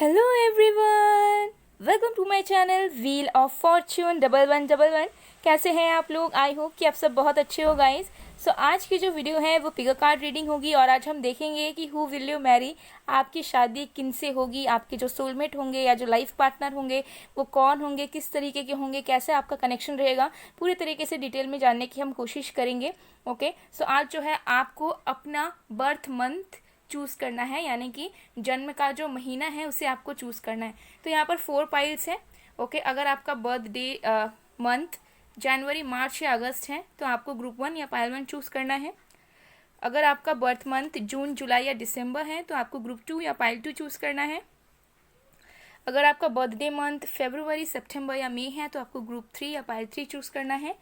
Hello everyone, welcome to my channel wheel of fortune 1111। कैसे हैं आप लोग? आई होप कि आप सब बहुत अच्छे हो गाइस। सो आज की जो वीडियो है वो पिगर कार्ड रीडिंग होगी और आज हम देखेंगे कि हु विल यू मैरी, आपकी शादी किन से होगी, आपके जो सोलमेट होंगे या जो लाइफ पार्टनर होंगे वो कौन होंगे, किस तरीके के होंगे, कैसे आपका कनेक्शन रहेगा, पूरे तरीके से डिटेल में जानने की हम कोशिश करेंगे। ओके, सो आज जो है आपको अपना बर्थ मंथ चूज़ करना है, यानी कि जन्म का जो महीना है उसे आपको चूज़ करना है। तो यहाँ पर 4 पाइल्स है। ओके, अगर आपका बर्थडे मंथ जनवरी, मार्च या अगस्त है तो आपको ग्रुप 1 या पाइल 1 चूज़ करना है। अगर आपका बर्थ मंथ जून, जुलाई या दिसंबर है तो आपको ग्रुप 2 या पाइल 2 चूज़ करना है। अगर आपका बर्थडे मंथ फरवरी, सितंबर या मई है तो आपको ग्रुप 3 या पाइल 3 चूज़ करना है।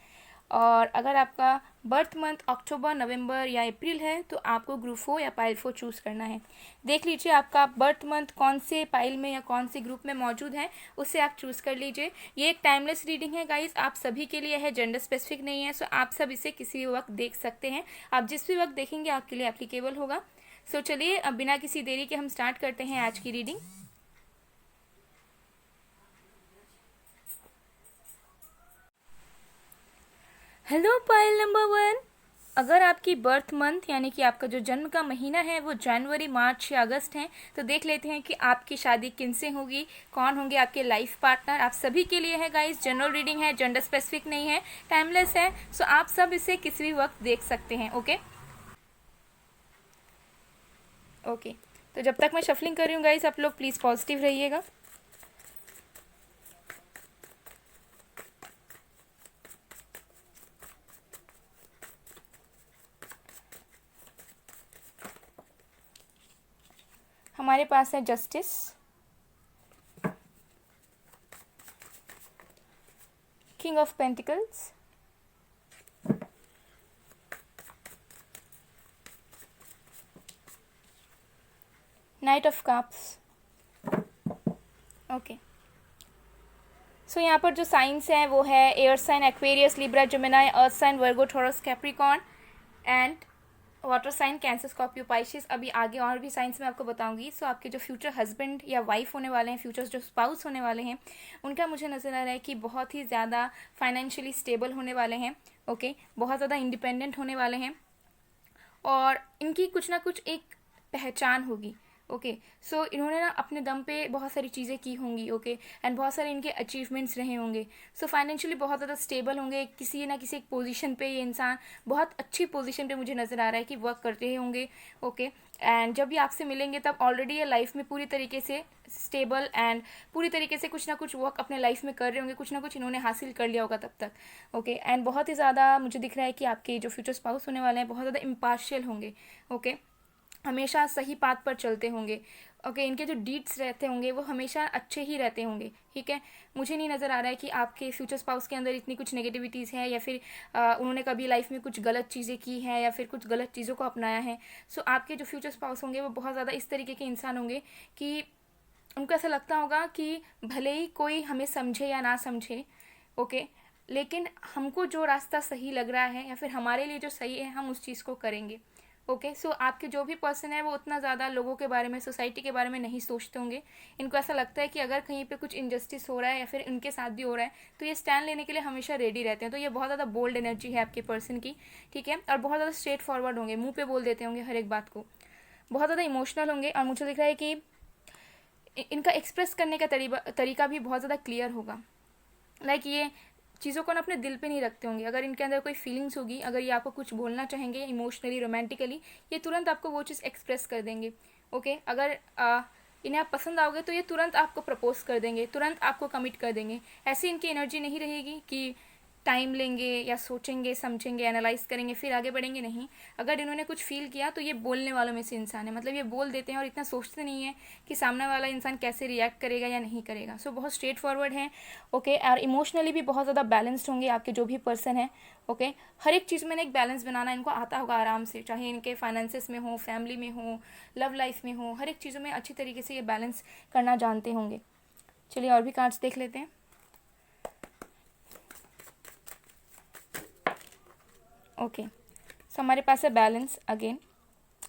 और अगर आपका बर्थ मंथ अक्टूबर, नवंबर या अप्रैल है तो आपको ग्रुप 4 या पाइल 4 चूज़ करना है। देख लीजिए आपका बर्थ मंथ कौन से पाइल में या कौन से ग्रुप में मौजूद है, उससे आप चूज़ कर लीजिए। ये एक टाइमलेस रीडिंग है गाइस, आप सभी के लिए है, जेंडर स्पेसिफिक नहीं है। सो आप सब इसे किसी भी वक्त देख सकते हैं, आप जिस भी वक्त देखेंगे आपके लिए एप्लीकेबल होगा। सो चलिए अब बिना किसी देरी के हम स्टार्ट करते हैं आज की रीडिंग। हेलो पाइल नंबर 1, अगर आपकी बर्थ मंथ यानी कि आपका जो जन्म का महीना है वो जनवरी, मार्च या अगस्त है तो देख लेते हैं कि आपकी शादी किनसे होगी, कौन होंगे आपके लाइफ पार्टनर। आप सभी के लिए है गाइस, जनरल रीडिंग है, जेंडर स्पेसिफिक नहीं है, टाइमलेस है। सो आप सब इसे किसी भी वक्त देख सकते हैं। ओके ओके, तो जब तक मैं शफलिंग कर रही हूँ गाइस, आप लोग प्लीज़ पॉजिटिव रहिएगा। हमारे पास है justice, king of pentacles, knight of cups. Okay, so यहाँ पर जो साइंस हैं वो है air sign Aquarius, Libra, Gemini, earth sign Virgo, Taurus, Capricorn and water sign Cancer, Scorpio, Pisces. अभी आगे और भी साइंस मैं आपको बताऊंगी। सो आपके जो फ्यूचर हस्बैंड या वाइफ होने वाले हैं, फ्यूचर जो स्पाउस होने वाले हैं, उनका मुझे नज़र आ रहा है कि बहुत ही ज़्यादा फाइनेंशियली स्टेबल होने वाले हैं। ओके, बहुत ज़्यादा इंडिपेंडेंट होने वाले हैं और इनकी कुछ ना कुछ एक पहचान होगी। ओके, सो इन्होंने ना अपने दम पे बहुत सारी चीज़ें की होंगी। ओके, एंड बहुत सारे इनके अचीवमेंट्स रहे होंगे। सो फाइनेंशियली बहुत ज़्यादा स्टेबल होंगे, किसी ना किसी एक पोजीशन पे ये इंसान बहुत अच्छी पोजीशन पे मुझे नज़र आ रहा है कि वर्क करते होंगे। ओके, एंड जब ये आपसे मिलेंगे तब ऑलरेडी ये लाइफ में पूरी तरीके से स्टेबल एंड पूरी तरीके से कुछ ना कुछ वर्क अपने लाइफ में कर रहे होंगे, कुछ ना कुछ इन्होंने हासिल कर लिया होगा तब तक। ओके, एंड बहुत ही ज़्यादा मुझे दिख रहा है कि आपके जो फ्यूचर स्पाउस होने वाले हैं बहुत ज़्यादा इम्पार्शियल होंगे। ओके, हमेशा सही पाथ पर चलते होंगे। ओके, इनके जो डीड्स रहते होंगे वो हमेशा अच्छे ही रहते होंगे। ठीक है, मुझे नहीं नज़र आ रहा है कि आपके फ्यूचर स्पाउस के अंदर इतनी कुछ नेगेटिविटीज़ है या फिर उन्होंने कभी लाइफ में कुछ गलत चीज़ें की हैं या फिर कुछ गलत चीज़ों को अपनाया है। सो आपके जो फ्यूचर स्पाउस होंगे वो बहुत ज़्यादा इस तरीके के इंसान होंगे कि उनको ऐसा लगता होगा कि भले ही कोई हमें समझे या ना समझे, ओके, लेकिन हमको जो रास्ता सही लग रहा है या फिर हमारे लिए जो सही है हम उस चीज़ को करेंगे। ओके, सो आपके जो भी पर्सन है वो उतना ज़्यादा लोगों के बारे में, सोसाइटी के बारे में नहीं सोचते होंगे। इनको ऐसा लगता है कि अगर कहीं पे कुछ इनजस्टिस हो रहा है या फिर इनके साथ भी हो रहा है तो ये स्टैंड लेने के लिए हमेशा रेडी रहते हैं। तो ये बहुत ज़्यादा बोल्ड एनर्जी है आपके पर्सन की। ठीक है, और बहुत ज़्यादा स्ट्रेट फॉरवर्ड होंगे, मुंह पे बोल देते होंगे हर एक बात को, बहुत ज़्यादा इमोशनल होंगे और मुझे दिख रहा है कि इनका एक्सप्रेस करने का तरीका भी बहुत ज़्यादा क्लियर होगा। लाइक ये चीज़ों को ना अपने दिल पे नहीं रखते होंगे। अगर इनके अंदर कोई फीलिंग्स होगी, अगर ये आपको कुछ बोलना चाहेंगे इमोशनली, रोमांटिकली, ये तुरंत आपको वो चीज़ एक्सप्रेस कर देंगे। ओके, अगर इन्हें आप पसंद आओगे तो ये तुरंत आपको प्रपोज कर देंगे, तुरंत आपको कमिट कर देंगे। ऐसी इनकी एनर्जी नहीं रहेगी कि टाइम लेंगे या सोचेंगे, समझेंगे, एनालाइज करेंगे फिर आगे बढ़ेंगे, नहीं। अगर इन्होंने कुछ फील किया तो ये बोलने वालों में से इंसान है, मतलब ये बोल देते हैं और इतना सोचते नहीं है कि सामने वाला इंसान कैसे रिएक्ट करेगा या नहीं करेगा। सो बहुत स्ट्रेट फॉरवर्ड है। ओके, और इमोशनली भी बहुत ज़्यादा बैलेंस्ड होंगे आपके जो भी पर्सन है। ओके, हर एक चीज़ में ना एक बैलेंस बनाना इनको आता होगा आराम से, चाहे इनके फाइनेंसेस में हो, फैमिली में हो, लव लाइफ में हो, हर एक चीज़ों में अच्छी तरीके से ये बैलेंस करना जानते होंगे। चलिए और भी कार्ड्स देख लेते हैं। ओके, सो हमारे पास है बैलेंस अगेन,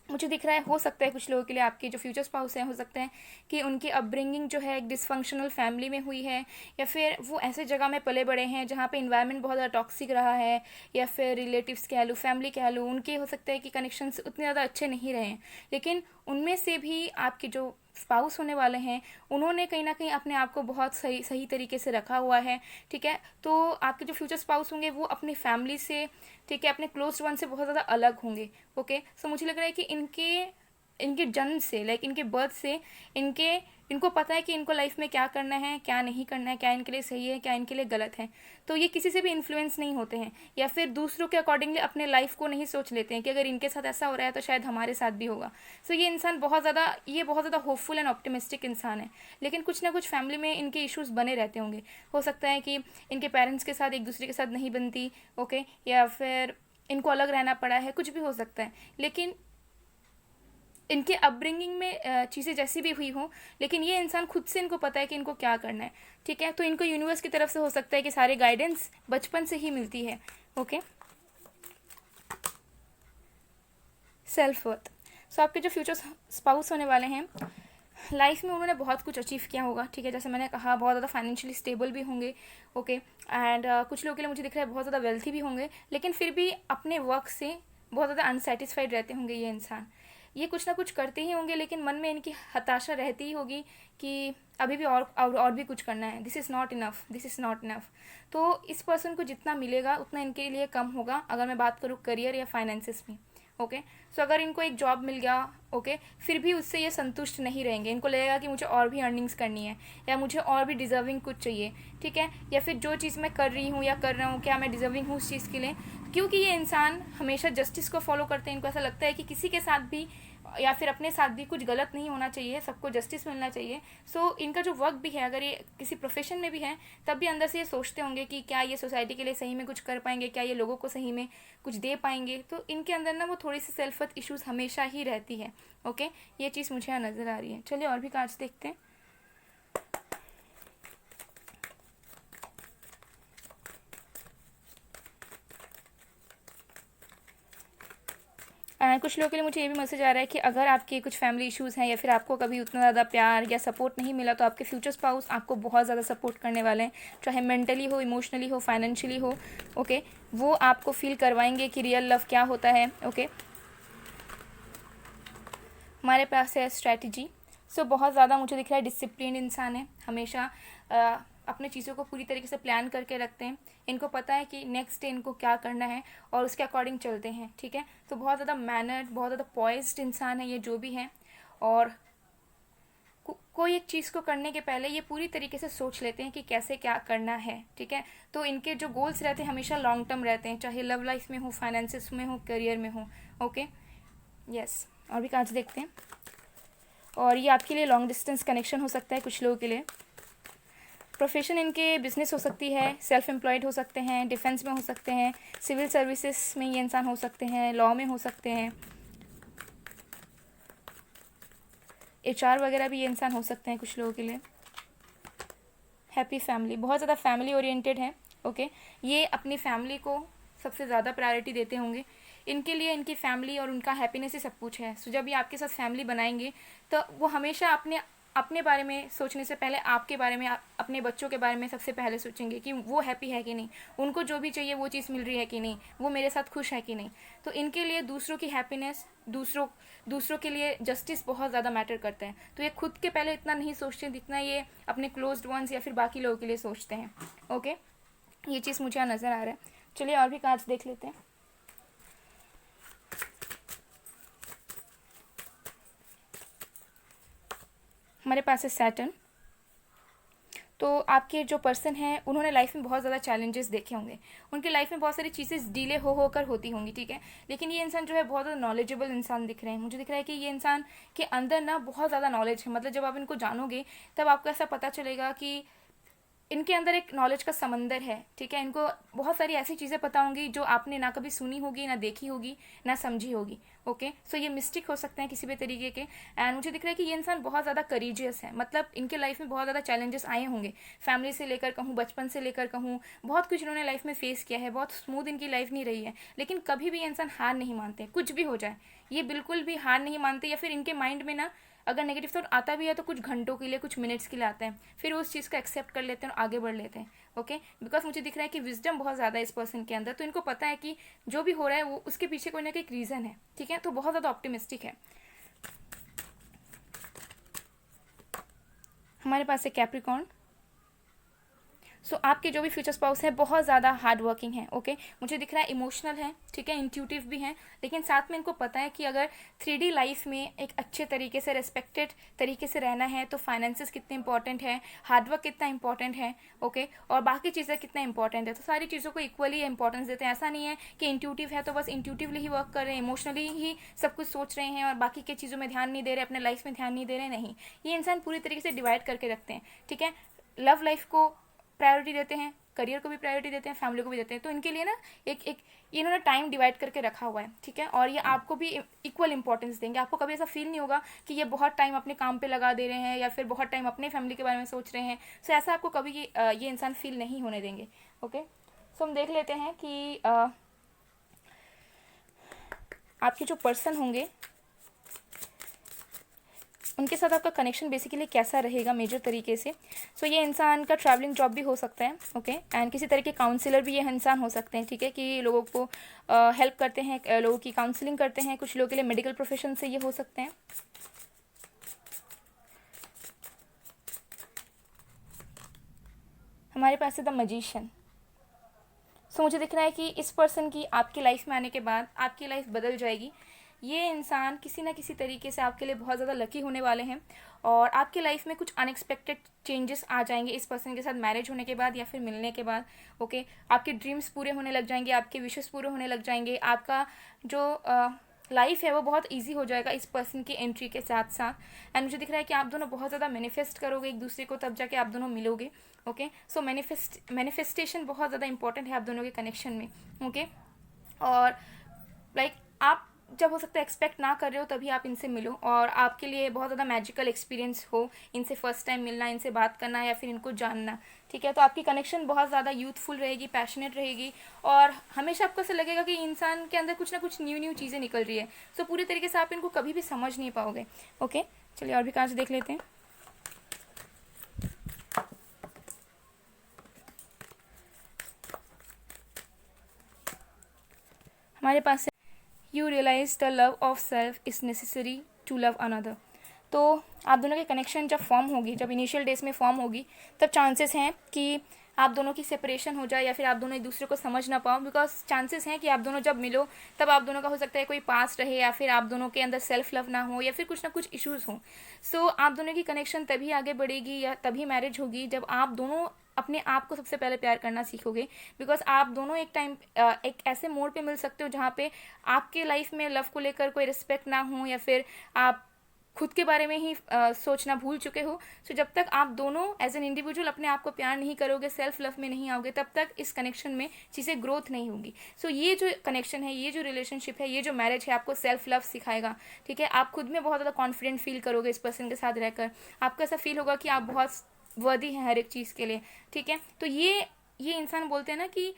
मुझे दिख रहा है, हो सकता है कुछ लोगों के लिए आपके जो फ्यूचर स्पाउस हैं, हो सकते हैं कि उनकी अपब्रिंगिंग जो है एक डिसफंक्शनल फैमिली में हुई है, या फिर वो ऐसे जगह में पले बड़े हैं जहाँ पे इन्वायरमेंट बहुत ज़्यादा टॉक्सिक रहा है, या फिर रिलेटिव्स कह लूँ, फैमिली कह लूँ, उनके हो सकता है कि कनेक्शंस उतने ज़्यादा अच्छे नहीं रहे हैं। लेकिन उनमें से भी आपके जो स्पाउस होने वाले हैं, उन्होंने कहीं ना कहीं अपने आप को बहुत सही सही तरीके से रखा हुआ है, ठीक है। तो आपके जो फ्यूचर स्पाउस होंगे वो अपनी फैमिली से, ठीक है, अपने क्लोज वन से बहुत ज़्यादा अलग होंगे। ओके, सो मुझे लग रहा है कि इनके इनके जन्म से, लाइक इनके बर्थ से, इनके इनको पता है कि इनको लाइफ में क्या करना है, क्या नहीं करना है, क्या इनके लिए सही है, क्या इनके लिए गलत है। तो ये किसी से भी इन्फ्लुएंस नहीं होते हैं, या फिर दूसरों के अकॉर्डिंगली अपने लाइफ को नहीं सोच लेते हैं कि अगर इनके साथ ऐसा हो रहा है तो शायद हमारे साथ भी होगा। सो ये इंसान बहुत ज़्यादा होपफुल एंड ऑप्टिमिस्टिक इंसान है। लेकिन कुछ ना कुछ फैमिली में इनके इश्यूज बने रहते होंगे। हो सकता है कि इनके पेरेंट्स के साथ एक दूसरे के साथ नहीं बनती, ओके, या फिर इनको अलग रहना पड़ा है, कुछ भी हो सकता है। लेकिन इनके अपब्रिंगिंग में चीज़ें जैसी भी हुई हों, लेकिन ये इंसान खुद से, इनको पता है कि इनको क्या करना है, ठीक है। तो इनको यूनिवर्स की तरफ से हो सकता है कि सारे गाइडेंस बचपन से ही मिलती है। Okay, self worth. सो आपके जो फ्यूचर स्पाउस होने वाले हैं, लाइफ में उन्होंने बहुत कुछ अचीव किया होगा, ठीक है। जैसे मैंने कहा, बहुत ज़्यादा फाइनेंशियली स्टेबल भी होंगे, ओके। एंड कुछ लोगों के लिए मुझे दिख रहा है बहुत ज़्यादा वेल्थी भी होंगे, लेकिन फिर भी अपने वर्क से बहुत ज़्यादा अनसेटिस्फाइड रहते होंगे ये इंसान। ये कुछ ना कुछ करते ही होंगे, लेकिन मन में इनकी हताशा रहती ही होगी कि अभी भी और भी कुछ करना है, this is not enough, this is not enough. तो इस पर्सन को जितना मिलेगा उतना इनके लिए कम होगा, अगर मैं बात करूँ करियर या फाइनेंसिस में, ओके। सो अगर इनको एक जॉब मिल गया, ओके, फिर भी उससे ये संतुष्ट नहीं रहेंगे। इनको लगेगा कि मुझे और भी अर्निंग्स करनी है, या मुझे और भी डिजर्विंग कुछ चाहिए, ठीक है। या फिर जो चीज़ मैं कर रही हूँ या कर रहा हूँ, क्या मैं डिजर्विंग हूँ उस चीज़ के लिए। क्योंकि ये इंसान हमेशा जस्टिस को फॉलो करते हैं, इनको ऐसा लगता है कि किसी के साथ भी या फिर अपने साथ भी कुछ गलत नहीं होना चाहिए, सबको जस्टिस मिलना चाहिए। सो इनका जो वर्क भी है, अगर ये किसी प्रोफेशन में भी है, तब भी अंदर से ये सोचते होंगे कि क्या ये सोसाइटी के लिए सही में कुछ कर पाएंगे, क्या ये लोगों को सही में कुछ दे पाएंगे। तो इनके अंदर ना वो थोड़ी सी सेल्फ वर्थ इश्यूज हमेशा ही रहती है, ओके। ये चीज़ मुझे यहाँ नज़र आ रही है। चलिए और भी कार्ड्स देखते हैं। कुछ लोगों के लिए मुझे ये भी मैसेज आ रहा है कि अगर आपके कुछ फैमिली इश्यूज़ हैं, या फिर आपको कभी उतना ज़्यादा प्यार या सपोर्ट नहीं मिला, तो आपके फ्यूचर स्पाउस आपको बहुत ज़्यादा सपोर्ट करने वाले हैं, चाहे मेंटली हो, इमोशनली हो, फाइनेंशियली हो, ओके। वो आपको फील करवाएंगे कि रियल लव क्या होता है, ओके। हमारे पास है स्ट्रैटेजी। सो बहुत ज़्यादा मुझे दिख रहा है डिसिप्लिन इंसान है, हमेशा अपने चीज़ों को पूरी तरीके से प्लान करके रखते हैं। इनको पता है कि नेक्स्ट डे इनको क्या करना है और उसके अकॉर्डिंग चलते हैं, ठीक है। तो बहुत ज़्यादा मैनर्ड, बहुत ज़्यादा पॉइज्ड इंसान है ये जो भी है। और कोई एक चीज़ को करने के पहले ये पूरी तरीके से सोच लेते हैं कि कैसे क्या करना है, ठीक है। तो इनके जो गोल्स रहते हैं हमेशा लॉन्ग टर्म रहते हैं, चाहे लव लाइफ में हो, फाइनेंसिस में हो, करियर में हो, ओके। यस, और भी कार्ड्स देखते हैं। और ये आपके लिए लॉन्ग डिस्टेंस कनेक्शन हो सकता है कुछ लोगों के लिए। प्रोफेशन इनके बिजनेस हो सकती है, सेल्फ एम्प्लॉयड हो सकते हैं, डिफेंस में हो सकते हैं, सिविल सर्विसेज में ये इंसान हो सकते हैं, लॉ में हो सकते हैं, एचआर वगैरह भी ये इंसान हो सकते हैं कुछ लोगों के लिए। हैप्पी फैमिली, बहुत ज़्यादा फैमिली ओरिएंटेड है, ओके। ये अपनी फैमिली को सबसे ज़्यादा प्रायोरिटी देते होंगे। इनके लिए इनकी फैमिली और उनका हैप्पीनेस ही सब कुछ है। सो जब ये आपके साथ फैमिली बनाएंगे, तो वो हमेशा अपने अपने बारे में सोचने से पहले आपके बारे में, अपने बच्चों के बारे में सबसे पहले सोचेंगे कि वो हैप्पी है कि नहीं, उनको जो भी चाहिए वो चीज़ मिल रही है कि नहीं, वो मेरे साथ खुश है कि नहीं। तो इनके लिए दूसरों की हैप्पीनेस, दूसरों के लिए जस्टिस बहुत ज़्यादा मैटर करता है। तो ये खुद के पहले इतना नहीं सोचते जितना ये अपने क्लोज्ड वंस या फिर बाकी लोगों के लिए सोचते हैं, ओके। ये चीज़ मुझे यहाँ नज़र आ रहा है। चलिए और भी कार्ड्स देख लेते हैं। हमारे पास है सैटर्न। तो आपके जो पर्सन हैं उन्होंने लाइफ में बहुत ज़्यादा चैलेंजेस देखे होंगे, उनकी लाइफ में बहुत सारी चीज़ें डिले होकर होती होंगी, ठीक है। लेकिन ये इंसान जो है बहुत ज़्यादा नॉलेजेबल इंसान दिख रहे हैं। मुझे दिख रहा है कि ये इंसान के अंदर ना बहुत ज़्यादा नॉलेज है। मतलब जब आप इनको जानोगे तब आपको ऐसा पता चलेगा कि इनके अंदर एक नॉलेज का समंदर है, ठीक है। इनको बहुत सारी ऐसी चीज़ें पता होंगी जो आपने ना कभी सुनी होगी, ना देखी होगी, ना समझी होगी। ओके, सो ये मिस्टिक हो सकते हैं किसी भी तरीके के। एंड मुझे दिख रहा है कि ये इंसान बहुत ज़्यादा करीजियस है, मतलब इनके लाइफ में बहुत ज़्यादा चैलेंजेस आए होंगे, फैमिली से लेकर कहूँ, बचपन से लेकर कहूँ, बहुत कुछ इन्होंने लाइफ में फेस किया है, बहुत स्मूथ इनकी लाइफ नहीं रही है, लेकिन कभी भी ये इंसान हार नहीं मानते, कुछ भी हो जाए ये बिल्कुल भी हार नहीं मानते। या फिर इनके माइंड में ना अगर नेगेटिव थॉट आता भी है तो कुछ घंटों के लिए, कुछ मिनट्स के लिए आता है, फिर उस चीज़ को एक्सेप्ट कर लेते हैं और आगे बढ़ लेते हैं। ओके, बिकॉज मुझे दिख रहा है कि विजडम बहुत ज़्यादा है इस पर्सन के अंदर, तो इनको पता है कि जो भी हो रहा है वो उसके पीछे कोई ना कोई रीज़न है, ठीक है। तो बहुत ज़्यादा ऑप्टिमिस्टिक है। हमारे पास है कैप्रिकॉर्न। सो आपके जो भी फ्यूचर स्पाउस है बहुत ज़्यादा हार्ड वर्किंग है। ओके, मुझे दिख रहा है इमोशनल है, ठीक है, इंट्यूटिव भी है, लेकिन साथ में इनको पता है कि अगर 3D लाइफ में एक अच्छे तरीके से रेस्पेक्टेड तरीके से रहना है तो फाइनेंसेस कितने इंपॉर्टेंट है, हार्डवर्क कितना इंपॉर्टेंट है, ओके, और बाकी चीज़ें कितना इंपॉर्टेंट है। तो सारी चीज़ों को इक्वली इंपॉर्टेंस देते हैं। ऐसा नहीं है कि इंट्यूटिव है तो बस इंट्यूटिवली ही वर्क कर रहे हैं, इमोशनली ही सब कुछ सोच रहे हैं और बाकी की चीज़ों में ध्यान नहीं दे रहे, अपने लाइफ में ध्यान नहीं दे रहे। नहीं, ये इंसान पूरी तरीके से डिवाइड करके रखते हैं, ठीक है। लव लाइफ को प्रायोरिटी देते हैं, करियर को भी प्रायोरिटी देते हैं, फैमिली को भी देते हैं। तो इनके लिए ना एक एक ये इन्होंने टाइम डिवाइड करके रखा हुआ है, ठीक है, और ये आपको भी इक्वल इंपॉर्टेंस देंगे। आपको कभी ऐसा फील नहीं होगा कि ये बहुत टाइम अपने काम पे लगा दे रहे हैं या फिर बहुत टाइम अपने फैमिली के बारे में सोच रहे हैं। सो ऐसा आपको कभी ये इंसान फील नहीं होने देंगे। ओके, सो हम देख लेते हैं कि आपके जो पर्सन होंगे उनके साथ आपका कनेक्शन बेसिकली कैसा रहेगा मेजर तरीके से। सो ये इंसान का ट्रैवलिंग जॉब भी हो सकता है, ओके, एंड किसी तरह के काउंसलर भी ये इंसान हो सकते हैं, ठीक है, कि लोगों को हेल्प करते हैं, लोगों की काउंसलिंग करते हैं। कुछ लोगों के लिए मेडिकल प्रोफेशन से ये हो सकते हैं। हमारे पास है द मजिशियन। सो मुझे दिख रहा है कि इस पर्सन की आपकी लाइफ में आने के बाद आपकी लाइफ बदल जाएगी। ये इंसान किसी ना किसी तरीके से आपके लिए बहुत ज़्यादा लकी होने वाले हैं और आपके लाइफ में कुछ अनएक्सपेक्टेड चेंजेस आ जाएंगे इस पर्सन के साथ मैरिज होने के बाद या फिर मिलने के बाद। ओके, आपके ड्रीम्स पूरे होने लग जाएंगे, आपके विशेस पूरे होने लग जाएंगे, आपका जो लाइफ है वो बहुत इजी हो जाएगा इस पर्सन की एंट्री के साथ साथ। एंड मुझे दिख रहा है कि आप दोनों बहुत ज़्यादा मैनिफेस्ट करोगे एक दूसरे को, तब जाके आप दोनों मिलोगे। ओके, सो मैनिफेस्टेशन बहुत ज़्यादा इंपॉर्टेंट है आप दोनों के कनेक्शन में। ओके, और लाइक आप जब हो सकता है एक्सपेक्ट ना कर रहे हो तभी आप इनसे मिलो और आपके लिए बहुत ज़्यादा मैजिकल एक्सपीरियंस हो इनसे फर्स्ट टाइम मिलना, इनसे बात करना या फिर इनको जानना, ठीक है। तो आपकी कनेक्शन बहुत ज़्यादा यूथफुल रहेगी, पैशनेट रहेगी और हमेशा आपको ऐसा लगेगा कि इंसान के अंदर कुछ ना कुछ न्यू चीज़ें निकल रही है। सो पूरी तरीके से आप इनको कभी भी समझ नहीं पाओगे। ओके, चलिए और भी कार्ड्स देख लेते हैं। हमारे पास you realise the love of self is necessary to love another. तो आप दोनों की कनेक्शन जब फॉर्म होगी, जब इनिशियल डेज में फॉर्म होगी, तब चांसेस हैं कि आप दोनों की सेपरेशन हो जाए या फिर आप दोनों एक दूसरे को समझ ना पाओ। बिकॉज चांसेस हैं कि आप दोनों जब मिलो तब आप दोनों का हो सकता है कोई पास्ट रहे या फिर आप दोनों के अंदर सेल्फ लव ना हो या फिर कुछ ना कुछ इश्यूज़ हों। सो आप दोनों की कनेक्शन तभी आगे बढ़ेगी या तभी मैरिज होगी जब आप दोनों अपने आप को सबसे पहले प्यार करना सीखोगे। बिकॉज आप दोनों एक टाइम एक ऐसे मोड़ पे मिल सकते हो जहाँ पे आपके लाइफ में लव को लेकर कोई रिस्पेक्ट ना हो या फिर आप खुद के बारे में ही सोचना भूल चुके हो। सो जब तक आप दोनों एज एन इंडिविजुअल अपने आप को प्यार नहीं करोगे, सेल्फ लव में नहीं आओगे, तब तक इस कनेक्शन में चीज़ें ग्रोथ नहीं होंगी। सो ये जो कनेक्शन है, ये जो रिलेशनशिप है, ये जो मैरिज है, आपको सेल्फ लव सिखाएगा, ठीक है। आप खुद में बहुत ज़्यादा कॉन्फिडेंट फील करोगे इस पर्सन के साथ रहकर। आपको ऐसा फील होगा कि आप बहुत वर्दी हैं हर एक चीज़ के लिए, ठीक है। तो ये इंसान बोलते हैं ना कि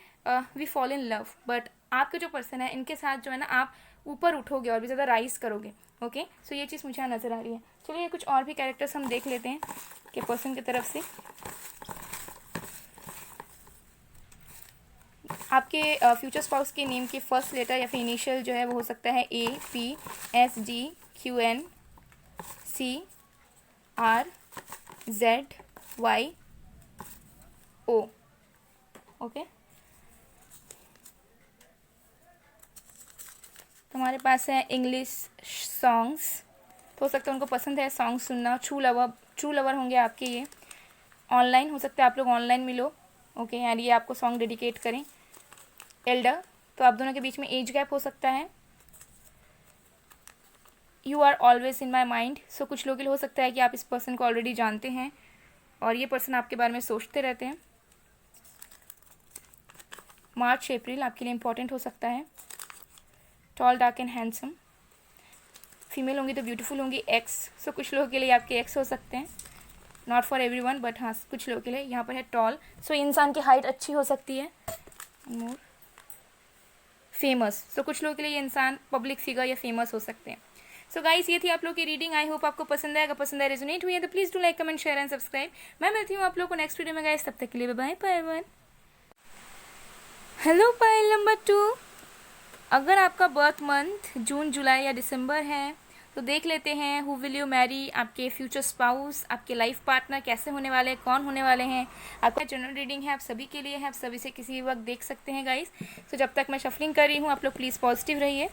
we fall in love, but आपके जो पर्सन है इनके साथ जो है ना आप ऊपर उठोगे और भी ज़्यादा राइज करोगे। ओके, सो ये चीज़ मुझे यहाँ नज़र आ रही है। चलिए कुछ और भी कैरेक्टर्स हम देख लेते हैं कि पर्सन की तरफ से आपके फ्यूचर स्पाउस के नेम की फर्स्ट लेटर या फिर इनिशियल जो है वो हो सकता है APSGQNCRZYO। ओके, तो हमारे पास है इंग्लिश सॉन्ग्स। तो हो सकता है उनको पसंद है सॉन्ग सुनना। ट्रू लवर होंगे आपके ये। ऑनलाइन हो सकता है आप लोग ऑनलाइन मिलो, ओके, यार ये आपको सॉन्ग डेडिकेट करें। एल्डर, तो आप दोनों के बीच में एज गैप हो सकता है। You are always in my mind, so कुछ लोगों के लिए हो सकता है कि आप इस पर्सन को ऑलरेडी जानते हैं और ये पर्सन आपके बारे में सोचते रहते हैं। मार्च अप्रैल आपके लिए इंपॉर्टेंट हो सकता है। Tall, dark and handsome, female होंगी तो ब्यूटीफुल होंगी। एक्स, सो कुछ लोगों के लिए आपके एक्स हो सकते हैं, नॉट फॉर एवरीवन बट हाँ कुछ लोगों के लिए। यहाँ पर है टॉल, सो इंसान की हाइट अच्छी हो सकती है। मोर फेमस, सो कुछ लोगों के लिए ये इंसान पब्लिक फिगर या फेमस हो सकते हैं। सो गाइस, ये थी आप लोग की रीडिंग। आई होप आपको पसंद आएगा, पसंद आए रेजोनेट हुई है तो please do like, comment, share and subscribe. मैं मिलती हूँ आप लोग को नेक्स्ट वीडियो में गाइस, तब तक के लिए bye bye one. Hello pile number 2, अगर आपका बर्थ मंथ जून, जुलाई या दिसंबर है तो देख लेते हैं हु विल यू मैरी, आपके फ्यूचर स्पाउस, आपके लाइफ पार्टनर कैसे होने वाले हैं, कौन होने वाले हैं। आपका जनरल रीडिंग है, आप सभी के लिए है, आप सभी से किसी वक्त देख सकते हैं गाइस। तो जब तक मैं शफलिंग कर रही हूँ आप लोग प्लीज़ पॉजिटिव रहिए।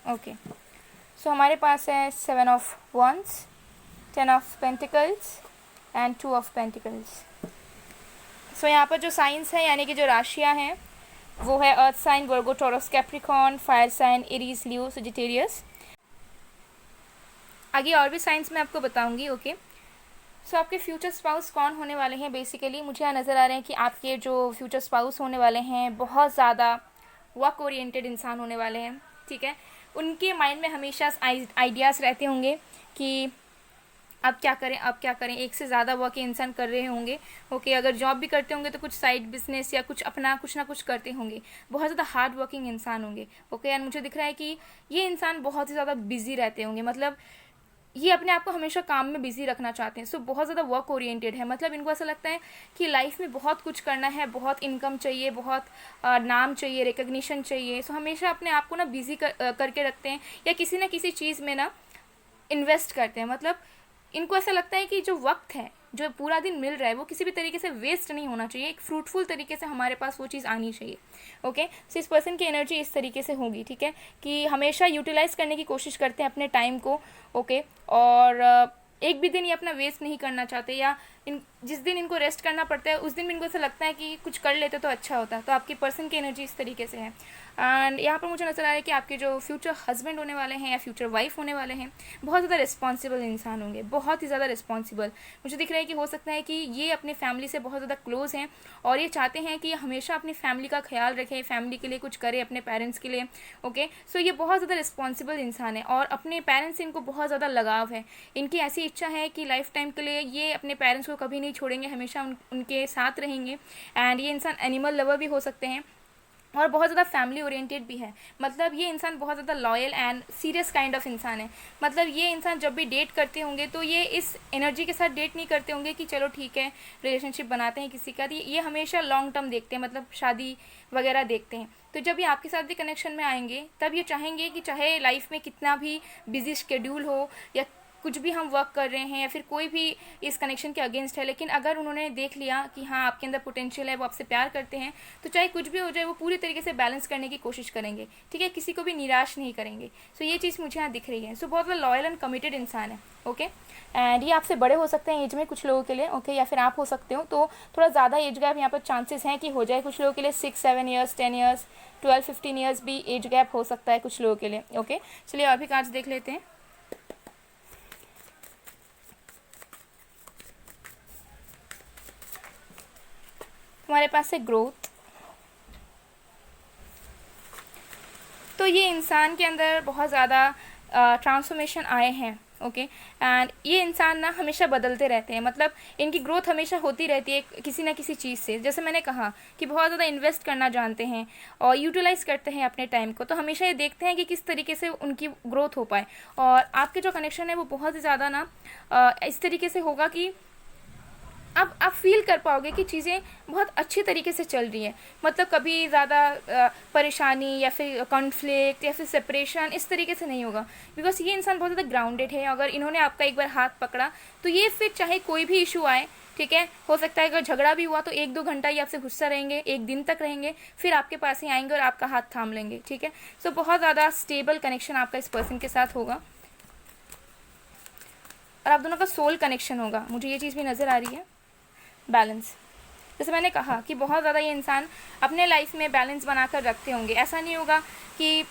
ओके, सो हमारे पास है 7 of wands, 10 of pentacles and 2 of pentacles. So यहाँ पर जो साइंस है यानी कि जो राशियाँ हैं वो है earth sign, Virgo, Taurus, Capricorn, fire sign, Aries, Leo, Sagittarius. आगे और भी साइंस मैं आपको बताऊंगी। ओके, सो आपके फ्यूचर स्पाउस कौन होने वाले हैं। बेसिकली मुझे यहाँ नज़र आ रहे हैं कि आपके जो फ्यूचर स्पाउस होने वाले हैं बहुत ज़्यादा वर्क ओरिएंटेड इंसान होने वाले हैं। ठीक है, उनके माइंड में हमेशा आइडियाज़ रहते होंगे कि अब क्या करें, अब क्या करें। एक से ज़्यादा वर्क इंसान कर रहे होंगे। ओके, अगर जॉब भी करते होंगे तो कुछ साइड बिजनेस या कुछ अपना कुछ ना कुछ करते होंगे। बहुत ज़्यादा हार्ड वर्किंग इंसान होंगे। ओके, एंड मुझे दिख रहा है कि ये इंसान बहुत ही ज़्यादा बिजी रहते होंगे। मतलब ये अपने आप को हमेशा काम में बिजी रखना चाहते हैं। सो बहुत ज़्यादा वर्क ओरिएंटेड है। मतलब इनको ऐसा लगता है कि लाइफ में बहुत कुछ करना है, बहुत इनकम चाहिए, बहुत नाम चाहिए, रिकग्निशन चाहिए। सो हमेशा अपने आप को ना बिजी करके रखते हैं या किसी ना किसी चीज़ में ना इन्वेस्ट करते हैं। मतलब इनको ऐसा लगता है कि जो वक्त है, जो पूरा दिन मिल रहा है, वो किसी भी तरीके से वेस्ट नहीं होना चाहिए। एक फ्रूटफुल तरीके से हमारे पास वो चीज़ आनी चाहिए। ओके, सो इस पर्सन की एनर्जी इस तरीके से होगी। ठीक है, कि हमेशा यूटिलाइज करने की कोशिश करते हैं अपने टाइम को। ओके, और एक भी दिन ये अपना वेस्ट नहीं करना चाहते, या जिस दिन इनको रेस्ट करना पड़ता है उस दिन भी इनको ऐसा लगता है कि कुछ कर लेते तो अच्छा होता। तो आपकी पर्सन की एनर्जी इस तरीके से है। एंड यहाँ पर मुझे नजर आ रहा है कि आपके जो फ्यूचर हस्बैंड होने वाले हैं या फ्यूचर वाइफ होने वाले हैं बहुत ज़्यादा रिस्पॉन्सिबल इंसान होंगे, बहुत ही ज़्यादा रिस्पॉन्सिबल। मुझे दिख रहा है कि हो सकता है कि ये अपने फैमिली से बहुत ज़्यादा क्लोज हैं और ये चाहते हैं कि ये हमेशा अपनी फैमिली का ख्याल रखें, फैमिली के लिए कुछ करें, अपने पेरेंट्स के लिए। ओके, सो ये बहुत ज़्यादा रिस्पॉन्सिबल इंसान है और अपने पेरेंट्स से इनको बहुत ज़्यादा लगाव है। इनकी ऐसी इच्छा है कि लाइफ टाइम के लिए ये अपने पेरेंट्स को कभी नहीं छोड़ेंगे, हमेशा उनके साथ रहेंगे। एंड ये इंसान एनिमल लवर भी हो सकते हैं और बहुत ज़्यादा फैमिली ओरिएंटेड भी है। मतलब ये इंसान बहुत ज़्यादा loyal and serious kind of इंसान है। मतलब ये इंसान जब भी डेट करते होंगे तो ये इस एनर्जी के साथ डेट नहीं करते होंगे कि चलो ठीक है रिलेशनशिप बनाते हैं किसी का। ये हमेशा लॉन्ग टर्म देखते हैं, मतलब शादी वगैरह देखते हैं। तो जब ये आपके साथ भी कनेक्शन में आएंगे तब ये चाहेंगे कि चाहे लाइफ में कितना भी बिजी शेड्यूल हो या कुछ भी हम वर्क कर रहे हैं या फिर कोई भी इस कनेक्शन के अगेंस्ट है, लेकिन अगर उन्होंने देख लिया कि हाँ आपके अंदर पोटेंशियल है, वो आपसे प्यार करते हैं, तो चाहे कुछ भी हो जाए वो पूरी तरीके से बैलेंस करने की कोशिश करेंगे। ठीक है, किसी को भी निराश नहीं करेंगे। सो ये चीज़ मुझे यहाँ दिख रही है। सो बहुत ज़्यादा लॉयल एंड कमिटेड इंसान है। ओके, एंड ये आपसे बड़े हो सकते हैं एज में कुछ लोगों के लिए। ओके, या फिर आप हो सकते हो, तो थोड़ा ज़्यादा एज गैप यहाँ पर चांसेस हैं कि हो जाए कुछ लोगों के लिए। 6-7 ईयर्स, 10 ईयर्स, 12-15 ईयर्स भी एज गैप हो सकता है कुछ लोगों के लिए। ओके, चलिए और भी कार्ड्स देख लेते हैं। हमारे पास है ग्रोथ। तो ये इंसान के अंदर बहुत ज़्यादा ट्रांसफॉर्मेशन आए हैं। ओके, एंड ये इंसान ना हमेशा बदलते रहते हैं। मतलब इनकी ग्रोथ हमेशा होती रहती है किसी ना किसी चीज़ से। जैसे मैंने कहा कि बहुत ज़्यादा इन्वेस्ट करना जानते हैं और यूटिलाइज करते हैं अपने टाइम को। तो हमेशा ये देखते हैं कि किस तरीके से उनकी ग्रोथ हो पाए। और आपके जो कनेक्शन है वो बहुत ही ज़्यादा ना इस तरीके से होगा कि अब आप फील कर पाओगे कि चीज़ें बहुत अच्छी तरीके से चल रही हैं। मतलब कभी ज़्यादा परेशानी या फिर कॉन्फ्लिक्ट या फिर सेपरेशन इस तरीके से नहीं होगा, बिकॉज ये इंसान बहुत ज़्यादा ग्राउंडेड है। अगर इन्होंने आपका एक बार हाथ पकड़ा तो ये फिर चाहे कोई भी इशू आए, ठीक है, हो सकता है अगर झगड़ा भी हुआ तो 1-2 घंटा ही आपसे गुस्सा रहेंगे, 1 दिन तक रहेंगे, फिर आपके पास ही आएंगे और आपका हाथ थाम लेंगे। ठीक है, सो बहुत ज़्यादा स्टेबल कनेक्शन आपका इस पर्सन के साथ होगा। और आप दोनों का सोल कनेक्शन होगा, मुझे ये चीज़ भी नज़र आ रही है। बैलेंस, जैसे मैंने कहा कि बहुत ज़्यादा ये इंसान अपने लाइफ में बैलेंस बनाकर रखते होंगे। ऐसा नहीं होगा कि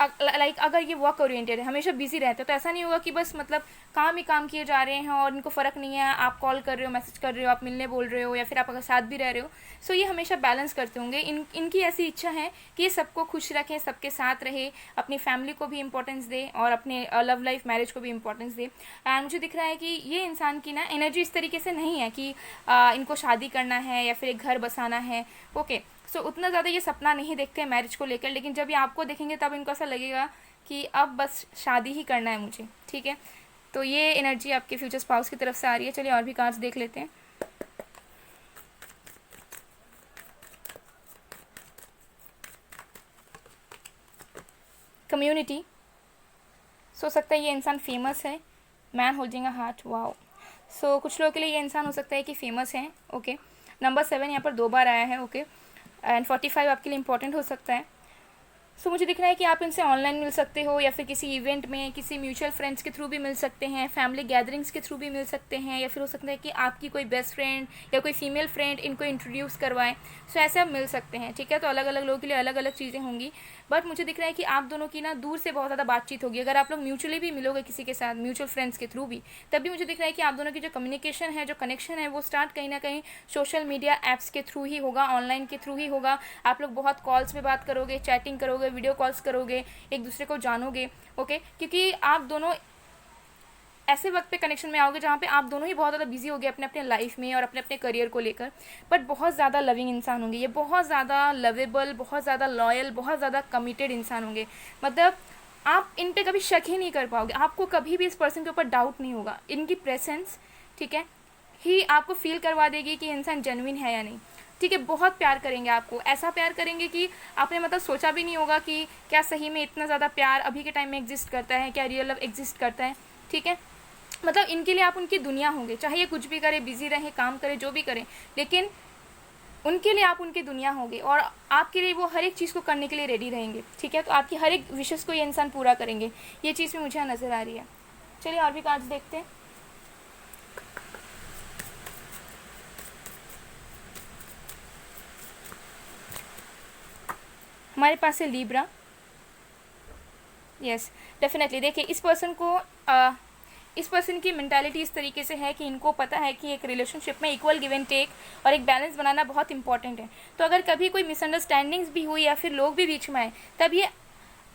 लाइक अगर ये वर्क ओरिएंटेड है, हमेशा बिजी रहते हैं, तो ऐसा नहीं होगा कि बस मतलब काम ही काम किए जा रहे हैं और इनको फ़र्क नहीं है, आप कॉल कर रहे हो, मैसेज कर रहे हो, आप मिलने बोल रहे हो, या फिर आप अगर साथ भी रह रहे हो। सो ये हमेशा बैलेंस करते होंगे। इनकी ऐसी इच्छा है कि ये सबको खुश रखें, सबके साथ रहे, अपनी फैमिली को भी इंपॉर्टेंस दे और अपने लव लाइफ, मैरिज को भी इंपॉर्टेंस दे। एंड मुझे दिख रहा है कि ये इंसान की ना एनर्जी इस तरीके से नहीं है कि इनको शादी करना है या फिर एक घर बसाना है। ओके, सो उतना ज़्यादा ये सपना नहीं देखते हैं मैरिज को लेकर, लेकिन जब ये आपको देखेंगे तब इनको ऐसा लगेगा कि अब बस शादी ही करना है मुझे, ठीक है। तो ये एनर्जी आपके फ्यूचर स्पाउस की तरफ से आ रही है। चलिए और भी कार्ड्स देख लेते हैं। कम्युनिटी, सो सकता है ये इंसान फेमस है। Man holding a heart, wow. So कुछ लोगों के लिए ये इंसान हो सकता है कि फेमस है। ओके, नंबर 7 यहाँ पर 2 बार आया है। ओके, एंड 45 आपके लिए इंपॉर्टेंट हो सकता है। सो मुझे दिख रहा है कि आप इनसे ऑनलाइन मिल सकते हो, या फिर किसी इवेंट में, किसी म्यूचुअल फ्रेंड्स के थ्रू भी मिल सकते हैं, फैमिली गैदरिंग्स के थ्रू भी मिल सकते हैं, या फिर हो सकता है कि आपकी कोई बेस्ट फ्रेंड या कोई फीमेल फ्रेंड इनको इंट्रोड्यूस करवाएं। सो ऐसे आप मिल सकते हैं, ठीक है। तो अलग अलग लोगों के लिए अलग अलग चीज़ें होंगी, बट मुझे दिख रहा है कि आप दोनों की ना दूर से बहुत ज़्यादा बातचीत होगी। अगर आप लोग म्यूचुअली भी मिलोगे किसी के साथ, म्यूचुअल फ्रेंड्स के थ्रू भी, तब भी मुझे दिख रहा है कि आप दोनों की जो कम्युनिकेशन है, जो कनेक्शन है, वो स्टार्ट कहीं ना कहीं सोशल मीडिया ऐप्स के थ्रू ही होगा, ऑनलाइन के थ्रू ही होगा। आप लोग बहुत कॉल्स पे बात करोगे, चैटिंग करोगे, वीडियो कॉल्स करोगे, एक दूसरे को जानोगे। ओके, क्योंकि आप दोनों ऐसे वक्त पे कनेक्शन में आओगे जहाँ पे आप दोनों ही बहुत ज़्यादा बिजी होगे अपने अपने लाइफ में और अपने अपने करियर को लेकर, बट बहुत ज़्यादा लविंग इंसान होंगे ये, बहुत ज़्यादा लवेबल, बहुत ज़्यादा लॉयल, बहुत ज़्यादा कमिटेड इंसान होंगे। मतलब आप इन पे कभी शक ही नहीं कर पाओगे, आपको कभी भी इस पर्सन के ऊपर डाउट नहीं होगा। इनकी प्रेजेंस, ठीक है, ही आपको फील करवा देगी कि इंसान जेन्युइन है या नहीं, ठीक है। बहुत प्यार करेंगे आपको, ऐसा प्यार करेंगे कि आपने मतलब सोचा भी नहीं होगा कि क्या सही में इतना ज़्यादा प्यार अभी के टाइम में एग्जिस्ट करता है, क्या रियल लव एग्जिस्ट करता है, ठीक है। मतलब इनके लिए आप उनकी दुनिया होंगे, चाहे ये कुछ भी करे, बिजी रहे, काम करे, जो भी करे, लेकिन उनके लिए आप उनकी दुनिया होंगे और आपके लिए वो हर एक चीज़ को करने के लिए रेडी रहेंगे, ठीक है। तो आपकी हर एक विशेष को ये इंसान पूरा करेंगे, ये चीज़ भी मुझे यहाँ नज़र आ रही है। चलिए और भी कार्ड्स देखते हैं। हमारे पास है लीब्रा। Yes, definitely. देखिए इस पर्सन की मेंटालिटी इस तरीके से है कि इनको पता है कि एक रिलेशनशिप में इक्वल गिव एंड टेक और एक बैलेंस बनाना बहुत इंपॉर्टेंट है। तो अगर कभी कोई मिसअंडरस्टैंडिंग्स भी हुई या फिर लोग भी बीच में आए, तब ये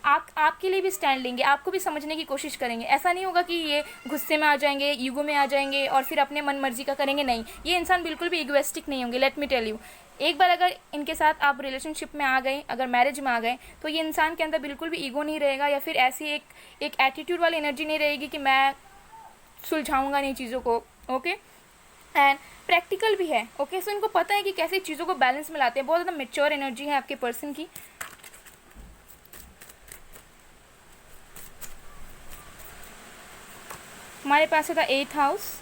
आपके लिए भी स्टैंड लेंगे, आपको भी समझने की कोशिश करेंगे। ऐसा नहीं होगा कि ये गुस्से में आ जाएंगे, ईगो में आ जाएंगे और फिर अपने मन मर्जी का करेंगे, नहीं। ये इंसान बिल्कुल भी इगोइस्टिक नहीं होंगे। लेट मी टेल यू, एक बार अगर इनके साथ आप रिलेशनशिप में आ गए, अगर मैरिज में आ गए, तो ये इंसान के अंदर बिल्कुल भी ईगो नहीं रहेगा या फिर ऐसी एक एटीट्यूड वाली एनर्जी नहीं रहेगी कि मैं सुलझाऊंगा नहीं चीज़ों को। ओके, एंड प्रैक्टिकल भी है। ओके, सो इनको पता है कि कैसे चीज़ों को बैलेंस में लाते हैं। बहुत ज़्यादा मेच्योर एनर्जी है आपके पर्सन की। हमारे पास था 8th हाउस।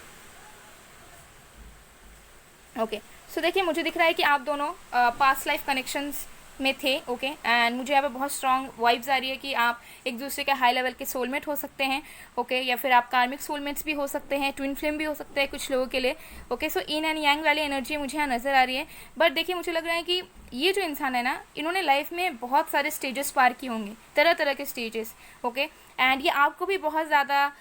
ओके, सो देखिए मुझे दिख रहा है कि आप दोनों पास्ट लाइफ कनेक्शंस में थे। ओके, एंड मुझे यहाँ पे बहुत स्ट्रॉन्ग वाइब्स आ रही है कि आप एक दूसरे के हाई लेवल के सोलमेट हो सकते हैं। ओके, या फिर आप कार्मिक सोलमेट्स भी हो सकते हैं, ट्विन फ्लेम भी हो सकते हैं कुछ लोगों के लिए। Okay, so in and yang वाली एनर्जी मुझे यहाँ नज़र आ रही है। बट देखिए मुझे लग रहा है कि ये जो इंसान है ना, इन्होंने लाइफ में बहुत सारे स्टेजेस पार किए होंगे, तरह तरह के स्टेजेस। ओके, एंड ये आपको भी बहुत ज़्यादा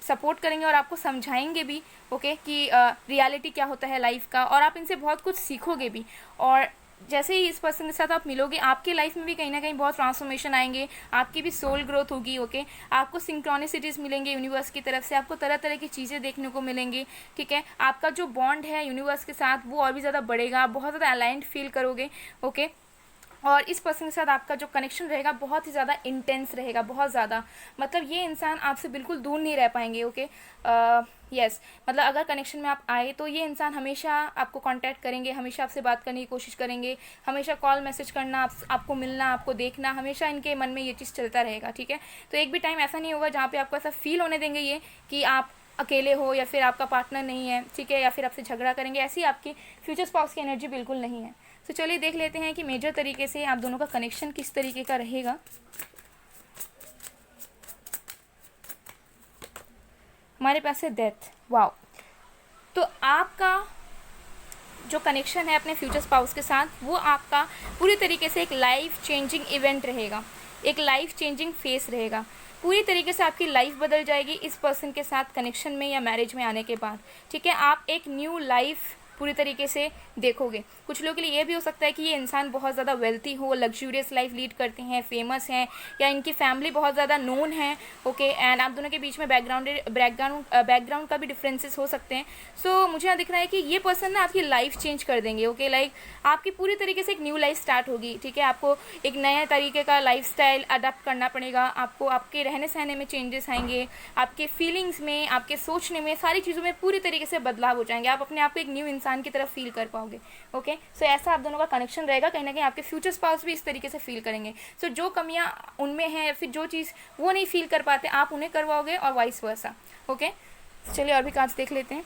सपोर्ट करेंगे और आपको समझाएंगे भी। ओके, कि रियलिटी क्या होता है लाइफ का, और आप इनसे बहुत कुछ सीखोगे भी। और जैसे ही इस पर्सन के साथ आप मिलोगे, आपके लाइफ में भी कहीं ना कहीं बहुत ट्रांसफॉर्मेशन आएंगे, आपकी भी सोल ग्रोथ होगी। ओके, आपको सिंक्रोनिसिटीज़ मिलेंगे यूनिवर्स की तरफ से, आपको तरह तरह की चीज़ें देखने को मिलेंगी, ठीक है। आपका जो बॉन्ड है यूनिवर्स के साथ वो और भी ज़्यादा बढ़ेगा, आप बहुत ज़्यादा अलाइंड फील करोगे। ओके, और इस पर्सन के साथ आपका जो कनेक्शन रहेगा बहुत ही ज़्यादा इंटेंस रहेगा, बहुत ज़्यादा। मतलब ये इंसान आपसे बिल्कुल दूर नहीं रह पाएंगे। ओके, यस, मतलब अगर कनेक्शन में आप आए तो ये इंसान हमेशा आपको कांटेक्ट करेंगे, हमेशा आपसे बात करने की कोशिश करेंगे, हमेशा कॉल मैसेज करना, आपको मिलना, आपको देखना, हमेशा इनके मन में ये चीज़ चलता रहेगा, ठीक है। तो एक भी टाइम ऐसा नहीं होगा जहाँ पे आपको ऐसा फील होने देंगे ये कि आप अकेले हो या फिर आपका पार्टनर नहीं है, ठीक है, या फिर आपसे झगड़ा करेंगे। ऐसी आपकी फ्यूचर स्पाउस की एनर्जी बिल्कुल नहीं है। तो चलिए देख लेते हैं कि मेजर तरीके से आप दोनों का कनेक्शन किस तरीके का रहेगा। हमारे पास है डेथ। वाओ, तो आपका जो कनेक्शन है अपने फ्यूचर स्पाउस के साथ वो आपका पूरी तरीके से एक लाइफ चेंजिंग इवेंट रहेगा, एक लाइफ चेंजिंग फेस रहेगा। पूरी तरीके से आपकी लाइफ बदल जाएगी इस पर्सन के साथ कनेक्शन में या मैरिज में आने के बाद। ठीक है, आप एक न्यू लाइफ पूरी तरीके से देखोगे। कुछ लोगों के लिए ये भी हो सकता है कि ये इंसान बहुत ज़्यादा वेल्थी हो, लग्जूरियस लाइफ लीड करते हैं, फेमस हैं, या इनकी फैमिली बहुत ज़्यादा नोन है। ओके, एंड आप दोनों के बीच में बैकग्राउंड का भी डिफरेंसेस हो सकते हैं। सो मुझे यहाँ दिख रहा है कि ये पर्सन ना आपकी लाइफ चेंज कर देंगे। ओके, लाइक आपकी पूरी तरीके से एक न्यू लाइफ स्टार्ट होगी। ठीक है, आपको एक नए तरीके का लाइफ स्टाइल अडाप्ट करना पड़ेगा, आपको आपके रहने सहने में चेंजेस आएंगे, आपके फीलिंग्स में, आपके सोचने में, सारी चीज़ों में पूरी तरीके से बदलाव हो जाएंगे। आप अपने आप को एक न्यू इंसान की तरफ फील कर पाओगे। ओके, सो ऐसा आप दोनों का कनेक्शन रहेगा। कहीं ना कहीं आपके फ्यूचर स्पाउस भी इस तरीके से फील करेंगे। सो जो कमियां उनमें हैं, फिर जो चीज़ वो नहीं फील कर पाते आप उन्हें करवाओगे, और वाइस वर्सा। ओके, चलिए और भी कार्ड्स देख लेते हैं।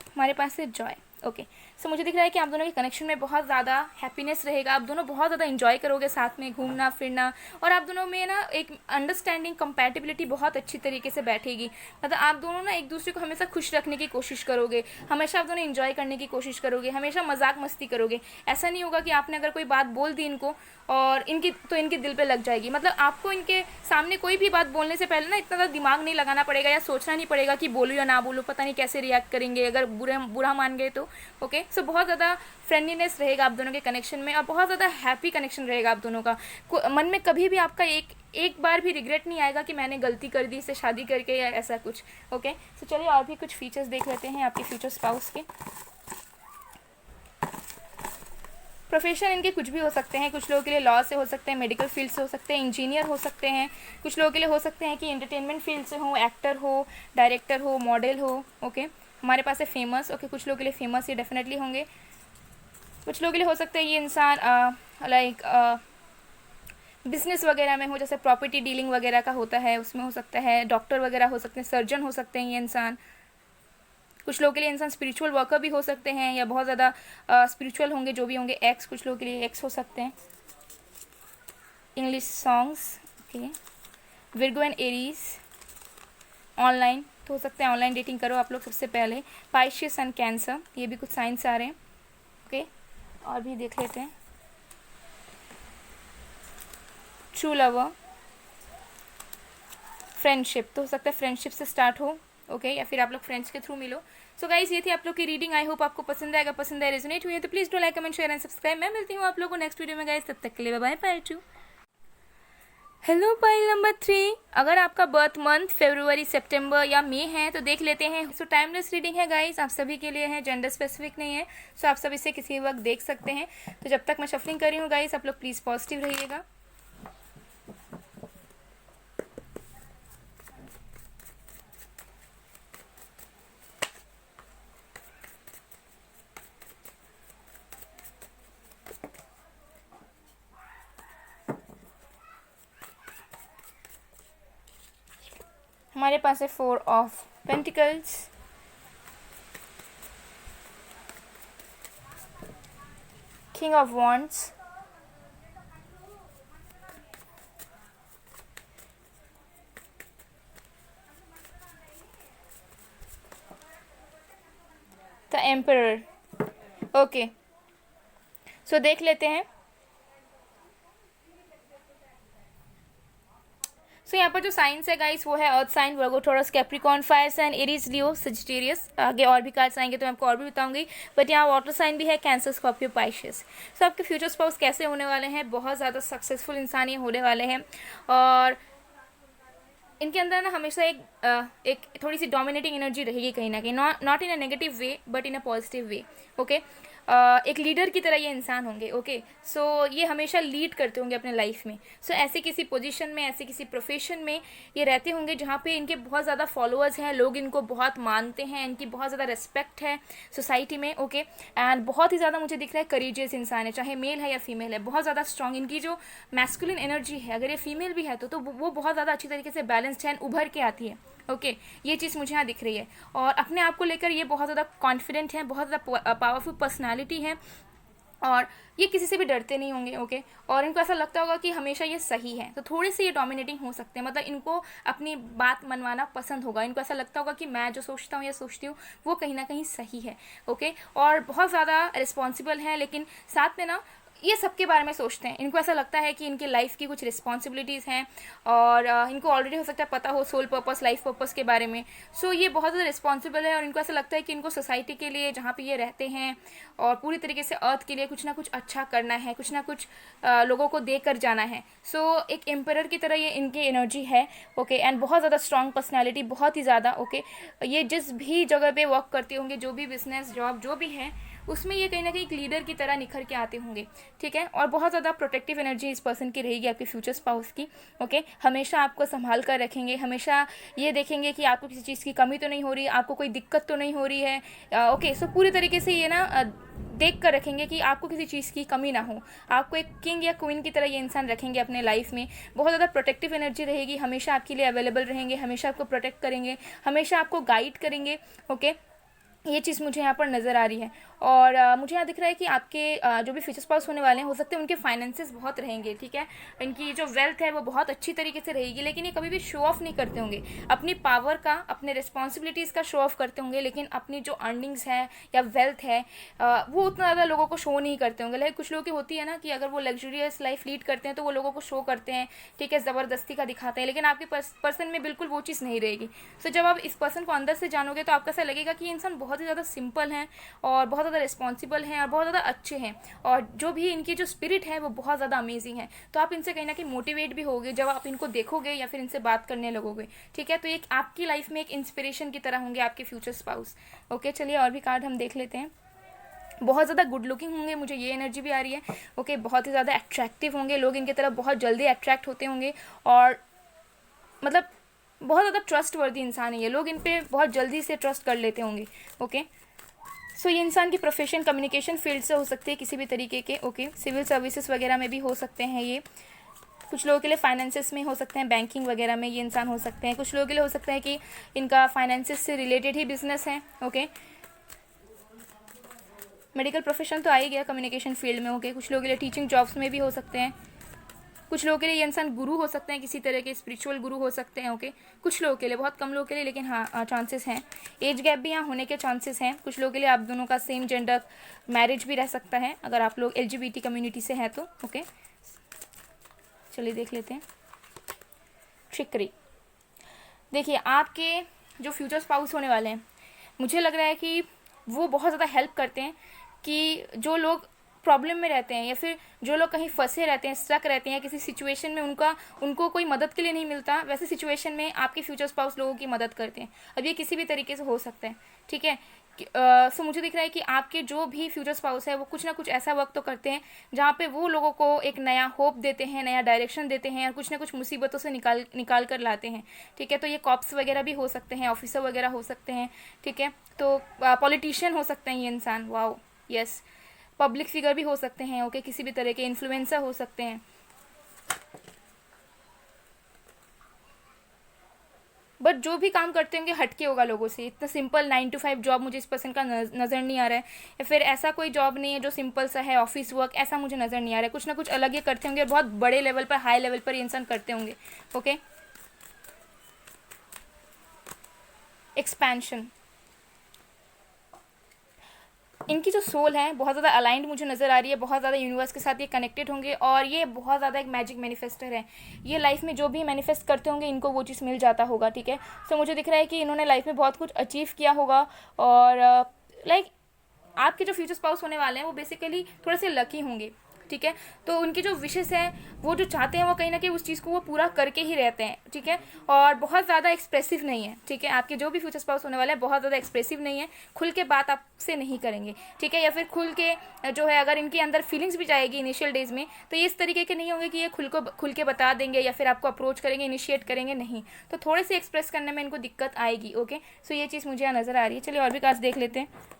हमारे पास है जॉय। ओके, सो मुझे दिख रहा है कि आप दोनों के कनेक्शन में बहुत ज़्यादा हैप्पीनेस रहेगा। आप दोनों बहुत ज़्यादा इंजॉय करोगे साथ में घूमना फिरना, और आप दोनों में ना एक अंडरस्टैंडिंग, कंपैटिबिलिटी बहुत अच्छी तरीके से बैठेगी। मतलब आप दोनों ना एक दूसरे को हमेशा खुश रखने की कोशिश करोगे, हमेशा आप दोनों इंजॉय करने की कोशिश करोगे, हमेशा मजाक मस्ती करोगे। ऐसा नहीं होगा कि आपने अगर कोई बात बोल दी इनको और इनके दिल पे लग जाएगी। मतलब आपको इनके सामने कोई भी बात बोलने से पहले ना इतना ज़्यादा दिमाग नहीं लगाना पड़ेगा, या सोचना नहीं पड़ेगा कि बोलूँ या ना बोलूँ, पता नहीं कैसे रिएक्ट करेंगे अगर बुरा मान गए तो। ओके, सो बहुत ज़्यादा फ्रेंडलीनेस रहेगा आप दोनों के कनेक्शन में, और बहुत ज़्यादा हैप्पी कनेक्शन रहेगा आप दोनों का। मन में कभी भी आपका एक बार भी रिग्रेट नहीं आएगा कि मैंने गलती कर दी इससे शादी करके, या ऐसा कुछ। ओके, सो चलिए और भी कुछ फीचर्स देख लेते हैं आपके फ्यूचर स्पाउस के। प्रोफेशन इनके कुछ भी हो सकते हैं। कुछ लोगों के लिए लॉ से हो सकते हैं, मेडिकल फील्ड से हो सकते हैं, इंजीनियर हो सकते हैं। कुछ लोगों के लिए हो सकते हैं कि एंटरटेनमेंट फील्ड से हो, एक्टर हो, डायरेक्टर हो, मॉडल हो। ओके, हमारे पास है फेमस। ओके, कुछ लोगों के लिए फेमस ये डेफिनेटली होंगे। कुछ लोगों के लिए हो सकता है ये इंसान लाइक बिजनेस वगैरह में हो, जैसे प्रॉपर्टी डीलिंग वगैरह का होता है उसमें हो सकता है। डॉक्टर वगैरह हो सकते हैं, सर्जन हो सकते हैं ये इंसान। कुछ लोगों के लिए इंसान स्पिरिचुअल वर्कर भी हो सकते हैं, या बहुत ज़्यादा स्पिरिचुअल होंगे, जो भी होंगे। एक्स, कुछ लोगों के लिए एक्स हो सकते हैं। English songs. Okay, Virgo and Aries. Online तो हो सकता है ऑनलाइन डेटिंग करो आप लोग सबसे पहले। पाइशियस एंड कैंसर, ये भी कुछ साइंस आ रहे हैं। ओके, और भी देख लेते हैं। ट्रू लवर, फ्रेंडशिप तो हो सकता है फ्रेंडशिप से स्टार्ट हो। ओके, या फिर आप लोग फ्रेंड्स के थ्रू मिलो। सो गाइज, ये थी आप लोग की रीडिंग। आई होप आपको पसंद आएगा। पसंद आए, रेजोनेट हुई है तो please do like, comment, share and subscribe. मैं मिलती हूँ आप लोगों को नेक्स्ट वीडियो में गाइज, तब तक के लिए bye bye. Hello pile number 3, अगर आपका बर्थ मंथ फरवरी, सितंबर या मई है तो देख लेते हैं। सो टाइमलेस रीडिंग है गाइस, आप सभी के लिए है, जेंडर स्पेसिफिक नहीं है। सो आप सब इसे किसी वक्त देख सकते हैं। तो जब तक मैं शफलिंग कर रही हूँ गाइस, आप लोग प्लीज़ पॉजिटिव रहिएगा। हमारे पास है 4 of pentacles, king of wands, the emperor. Okay, so देख लेते हैं। सो यहाँ पर जो साइंस है गाइस वो है earth sign, Virgo, Taurus, Capricorn, fire sign, Aries, Leo, Sagittarius. आगे और भी कार्ड्स आएंगे तो मैं आपको और भी बताऊंगी, बट यहाँ वाटर साइन भी है, कैंसर, स्कॉर्पियो, पाइशियस। सो आपके फ्यूचर स्पाउस कैसे होने वाले हैं? बहुत ज़्यादा सक्सेसफुल इंसान ये होने वाले हैं, और इनके अंदर ना हमेशा एक थोड़ी सी डोमिनेटिंग एनर्जी रहेगी कहीं ना कहीं, not in a negative way but in a positive way. Okay, एक लीडर की तरह ये इंसान होंगे। ओके, सो ये हमेशा लीड करते होंगे अपने लाइफ में। सो ऐसे किसी पोजीशन में, ऐसे किसी प्रोफेशन में ये रहते होंगे जहाँ पे इनके बहुत ज़्यादा फॉलोअर्स हैं, लोग इनको बहुत मानते हैं, इनकी बहुत ज़्यादा रिस्पेक्ट है सोसाइटी में। ओके, एंड बहुत ही ज़्यादा मुझे दिख रहा है करेजियस इंसान है, चाहे मेल है या फीमेल है, बहुत ज़्यादा स्ट्रॉन्ग इनकी जो मैस्कुलिन एनर्जी है, अगर ये फीमेल भी है तो वो बहुत ज़्यादा अच्छी तरीके से बैलेंस्ड है, उभर के आती है। ओके, ये चीज़ मुझे यहाँ दिख रही है, और अपने आप को लेकर ये बहुत ज़्यादा कॉन्फिडेंट है, बहुत ज़्यादा पावरफुल पर्सनालिटी है, और ये किसी से भी डरते नहीं होंगे, ओके। और इनको ऐसा लगता होगा कि हमेशा ये सही है, तो थोड़े से ये डोमिनेटिंग हो सकते हैं, मतलब इनको अपनी बात मनवाना पसंद होगा, इनको ऐसा लगता होगा कि मैं जो सोचता हूँ या सोचती हूँ वो कहीं ना कहीं सही है, ओके। और बहुत ज़्यादा रिस्पॉन्सिबल है, लेकिन साथ में ना ये सबके बारे में सोचते हैं। इनको ऐसा लगता है कि इनकी लाइफ की कुछ रिस्पॉन्सिबिलिटीज़ हैं, और इनको ऑलरेडी हो सकता है पता हो सोल पर्पस, लाइफ पर्पस के बारे में। सो ये बहुत ज़्यादा रिस्पॉन्सिबल है, और इनको ऐसा लगता है कि इनको सोसाइटी के लिए, जहाँ पे ये रहते हैं, और पूरी तरीके से अर्थ के लिए कुछ ना कुछ अच्छा करना है, कुछ ना कुछ लोगों को दे कर जाना है। सो एक एम्परर की तरह ये इनकी एनर्जी है, ओके। एंड बहुत ज़्यादा स्ट्रॉन्ग पर्सनैलिटी, बहुत ही ज़्यादा, ओके। ये जिस भी जगह पे वर्क करते होंगे, जो भी बिजनेस, जॉब, जो भी है, उसमें ये कहीं ना कहीं एक लीडर की तरह निखर के आते होंगे, ठीक है। और बहुत ज़्यादा प्रोटेक्टिव एनर्जी इस पर्सन की रहेगी, आपके फ्यूचर स्पाउस की, ओके। हमेशा आपको संभाल कर रखेंगे, हमेशा ये देखेंगे कि आपको किसी चीज़ की कमी तो नहीं हो रही, आपको कोई दिक्कत तो नहीं हो रही है, ओके। सो पूरी तरीके से ये ना देख कर रखेंगे कि आपको किसी चीज़ की कमी ना हो, आपको एक किंग या क्वीन की तरह ये इंसान रखेंगे अपने लाइफ में। बहुत ज़्यादा प्रोटेक्टिव एनर्जी रहेगी, हमेशा आपके लिए अवेलेबल रहेंगे, हमेशा आपको प्रोटेक्ट करेंगे, हमेशा आपको गाइड करेंगे, ओके। ये चीज़ मुझे यहाँ पर नज़र आ रही है। और मुझे यहाँ दिख रहा है कि आपके जो भी फ्यूचर स्पाउस होने वाले हैं, हो सकते हैं उनके फाइनेंसेस बहुत रहेंगे, ठीक है। इनकी जो वेल्थ है वो बहुत अच्छी तरीके से रहेगी, लेकिन ये कभी भी शो ऑफ नहीं करते होंगे अपनी पावर का, अपने रिस्पॉन्सिबिलिटीज़ का शो ऑफ करते होंगे, लेकिन अपनी जो अर्निंग्स है या वेल्थ है वो उतना ज़्यादा लोगों को शो नहीं करते होंगे। लाइक कुछ लोगों की होती है ना कि अगर वो लग्जरियस लाइफ लीड करते हैं तो वो लोगों को शो करते हैं, ठीक है, ज़बरदस्ती का दिखाते हैं, लेकिन आपके पर्सन में बिल्कुल वो चीज़ नहीं रहेगी। सो जब आप इस पर्सन को अंदर से जानोगे तो आपको ऐसा लगेगा कि ये इंसान बहुत ही ज़्यादा सिंपल हैं, और बहुत ज़्यादा रिस्पॉन्सिबल हैं, और बहुत ज़्यादा अच्छे हैं, और जो भी इनकी जो स्पिरिट है वो बहुत ज़्यादा अमेजिंग है। तो आप इनसे कहीं ना कहीं मोटिवेट भी होगे जब आप इनको देखोगे या फिर इनसे बात करने लगोगे, ठीक है। तो एक आपकी लाइफ में एक इंस्पिरेशन की तरह होंगे आपके फ्यूचर स्पाउस, ओके। चलिए और भी कार्ड हम देख लेते हैं। बहुत ज़्यादा गुड लुकिंग होंगे, मुझे ये एनर्जी भी आ रही है, ओके। बहुत ही ज़्यादा अट्रैक्टिव होंगे, लोग इनकी तरफ बहुत जल्दी अट्रैक्ट होते होंगे, और मतलब बहुत ज़्यादा ट्रस्ट वर्दी इंसान है ये, लोग इन पर बहुत जल्दी से ट्रस्ट कर लेते होंगे, ओके। सो ये इंसान की प्रोफेशन कम्युनिकेशन फील्ड से हो सकती है किसी भी तरीके के, ओके। सिविल सर्विसेज वगैरह में भी हो सकते हैं ये। कुछ लोगों के लिए फाइनेंसेस में हो सकते हैं, बैंकिंग वगैरह में ये इंसान हो सकते हैं। कुछ लोगों के लिए हो सकता है कि इनका फाइनेंसेस से रिलेटेड ही बिजनेस है, ओके। मेडिकल प्रोफेशन तो आ ही गया, कम्युनिकेशन फील्ड में, ओके। कुछ लोगों के लिए टीचिंग जॉब्स में भी हो सकते हैं। कुछ लोगों के लिए ये इंसान गुरु हो सकते हैं, किसी तरह के स्पिरिचुअल गुरु हो सकते हैं, ओके। कुछ लोगों के लिए, बहुत कम लोगों के लिए, लेकिन हाँ चांसेस हैं। एज गैप भी यहाँ होने के चांसेस हैं। कुछ लोगों के लिए आप दोनों का सेम जेंडर मैरिज भी रह सकता है, अगर आप लोग LGBT कम्युनिटी से हैं तो, ओके। चलिए देख लेते हैं। ट्रिकरी, देखिए आपके जो फ्यूचर स्पाउस होने वाले हैं, मुझे लग रहा है कि वो बहुत ज़्यादा हेल्प करते हैं कि जो लोग प्रॉब्लम में रहते हैं, या फिर जो लोग कहीं फंसे रहते हैं, स्टक रहते हैं किसी सिचुएशन में, उनको कोई मदद के लिए नहीं मिलता, वैसे सिचुएशन में आपके फ्यूचर स्पाउस लोगों की मदद करते हैं। अब ये किसी भी तरीके से हो सकता है, ठीक है। सो मुझे दिख रहा है कि आपके जो भी फ्यूचर स्पाउस है वो कुछ ना कुछ ऐसा वर्क तो करते हैं जहाँ पे वो लोगों को एक नया होप देते हैं, नया डायरेक्शन देते हैं, और कुछ ना कुछ मुसीबतों से निकाल कर लाते हैं, ठीक है। तो ये कॉप्स वगैरह भी हो सकते हैं, ऑफिसर वगैरह हो सकते हैं, ठीक है। तो पॉलिटिशियन हो सकते हैं ये इंसान, वाओ, यस। पब्लिक फिगर भी हो सकते हैं, ओके। किसी भी तरह के इन्फ्लुएंसर हो सकते हैं, बट जो भी काम करते होंगे हटके होगा लोगों से। इतना सिंपल 9 to 5 जॉब मुझे इस पर्सन का नज़र नहीं आ रहा है, या फिर ऐसा कोई जॉब नहीं है जो सिंपल सा है, ऑफिस वर्क, ऐसा मुझे नज़र नहीं आ रहा है। कुछ ना कुछ अलग ये करते होंगे, और बहुत बड़े लेवल पर, हाई लेवल पर ये इंसान करते होंगे, ओके। एक्सपेंशन, इनकी जो सोल है बहुत ज़्यादा अलाइंड मुझे नज़र आ रही है, बहुत ज़्यादा यूनिवर्स के साथ ये कनेक्टेड होंगे, और ये बहुत ज़्यादा एक मैजिक मैनिफेस्टर है। ये लाइफ में जो भी मैनिफेस्ट करते होंगे इनको वो चीज़ मिल जाता होगा, ठीक है। सो मुझे दिख रहा है कि इन्होंने लाइफ में बहुत कुछ अचीव किया होगा, और लाइक आपके जो फ्यूचर स्पाउस होने वाले हैं वो बेसिकली थोड़े से लकी होंगे, ठीक है। तो उनकी जो विशेस हैं, वो जो चाहते हैं वो कहीं ना कहीं उस चीज़ को वो पूरा करके ही रहते हैं, ठीक है। और बहुत ज़्यादा एक्सप्रेसिव नहीं है, ठीक है। आपके जो भी फ्यूचर स्पाउस होने वाले हैं बहुत ज़्यादा एक्सप्रेसिव नहीं है, खुल के बात आपसे नहीं करेंगे, ठीक है। या फिर खुल के जो है, अगर इनके अंदर फीलिंग्स भी जाएगी इनिशियल डेज में, तो ये इस तरीके के नहीं होंगे कि ये खुल के बता देंगे या फिर आपको अप्रोच करेंगे, इनिशिएट करेंगे, नहीं। तो थोड़े से एक्सप्रेस करने में इनको दिक्कत आएगी, ओके। सो ये चीज़ मुझे यहाँ नज़र आ रही है। चलिए और भी कार्ड्स देख लेते हैं।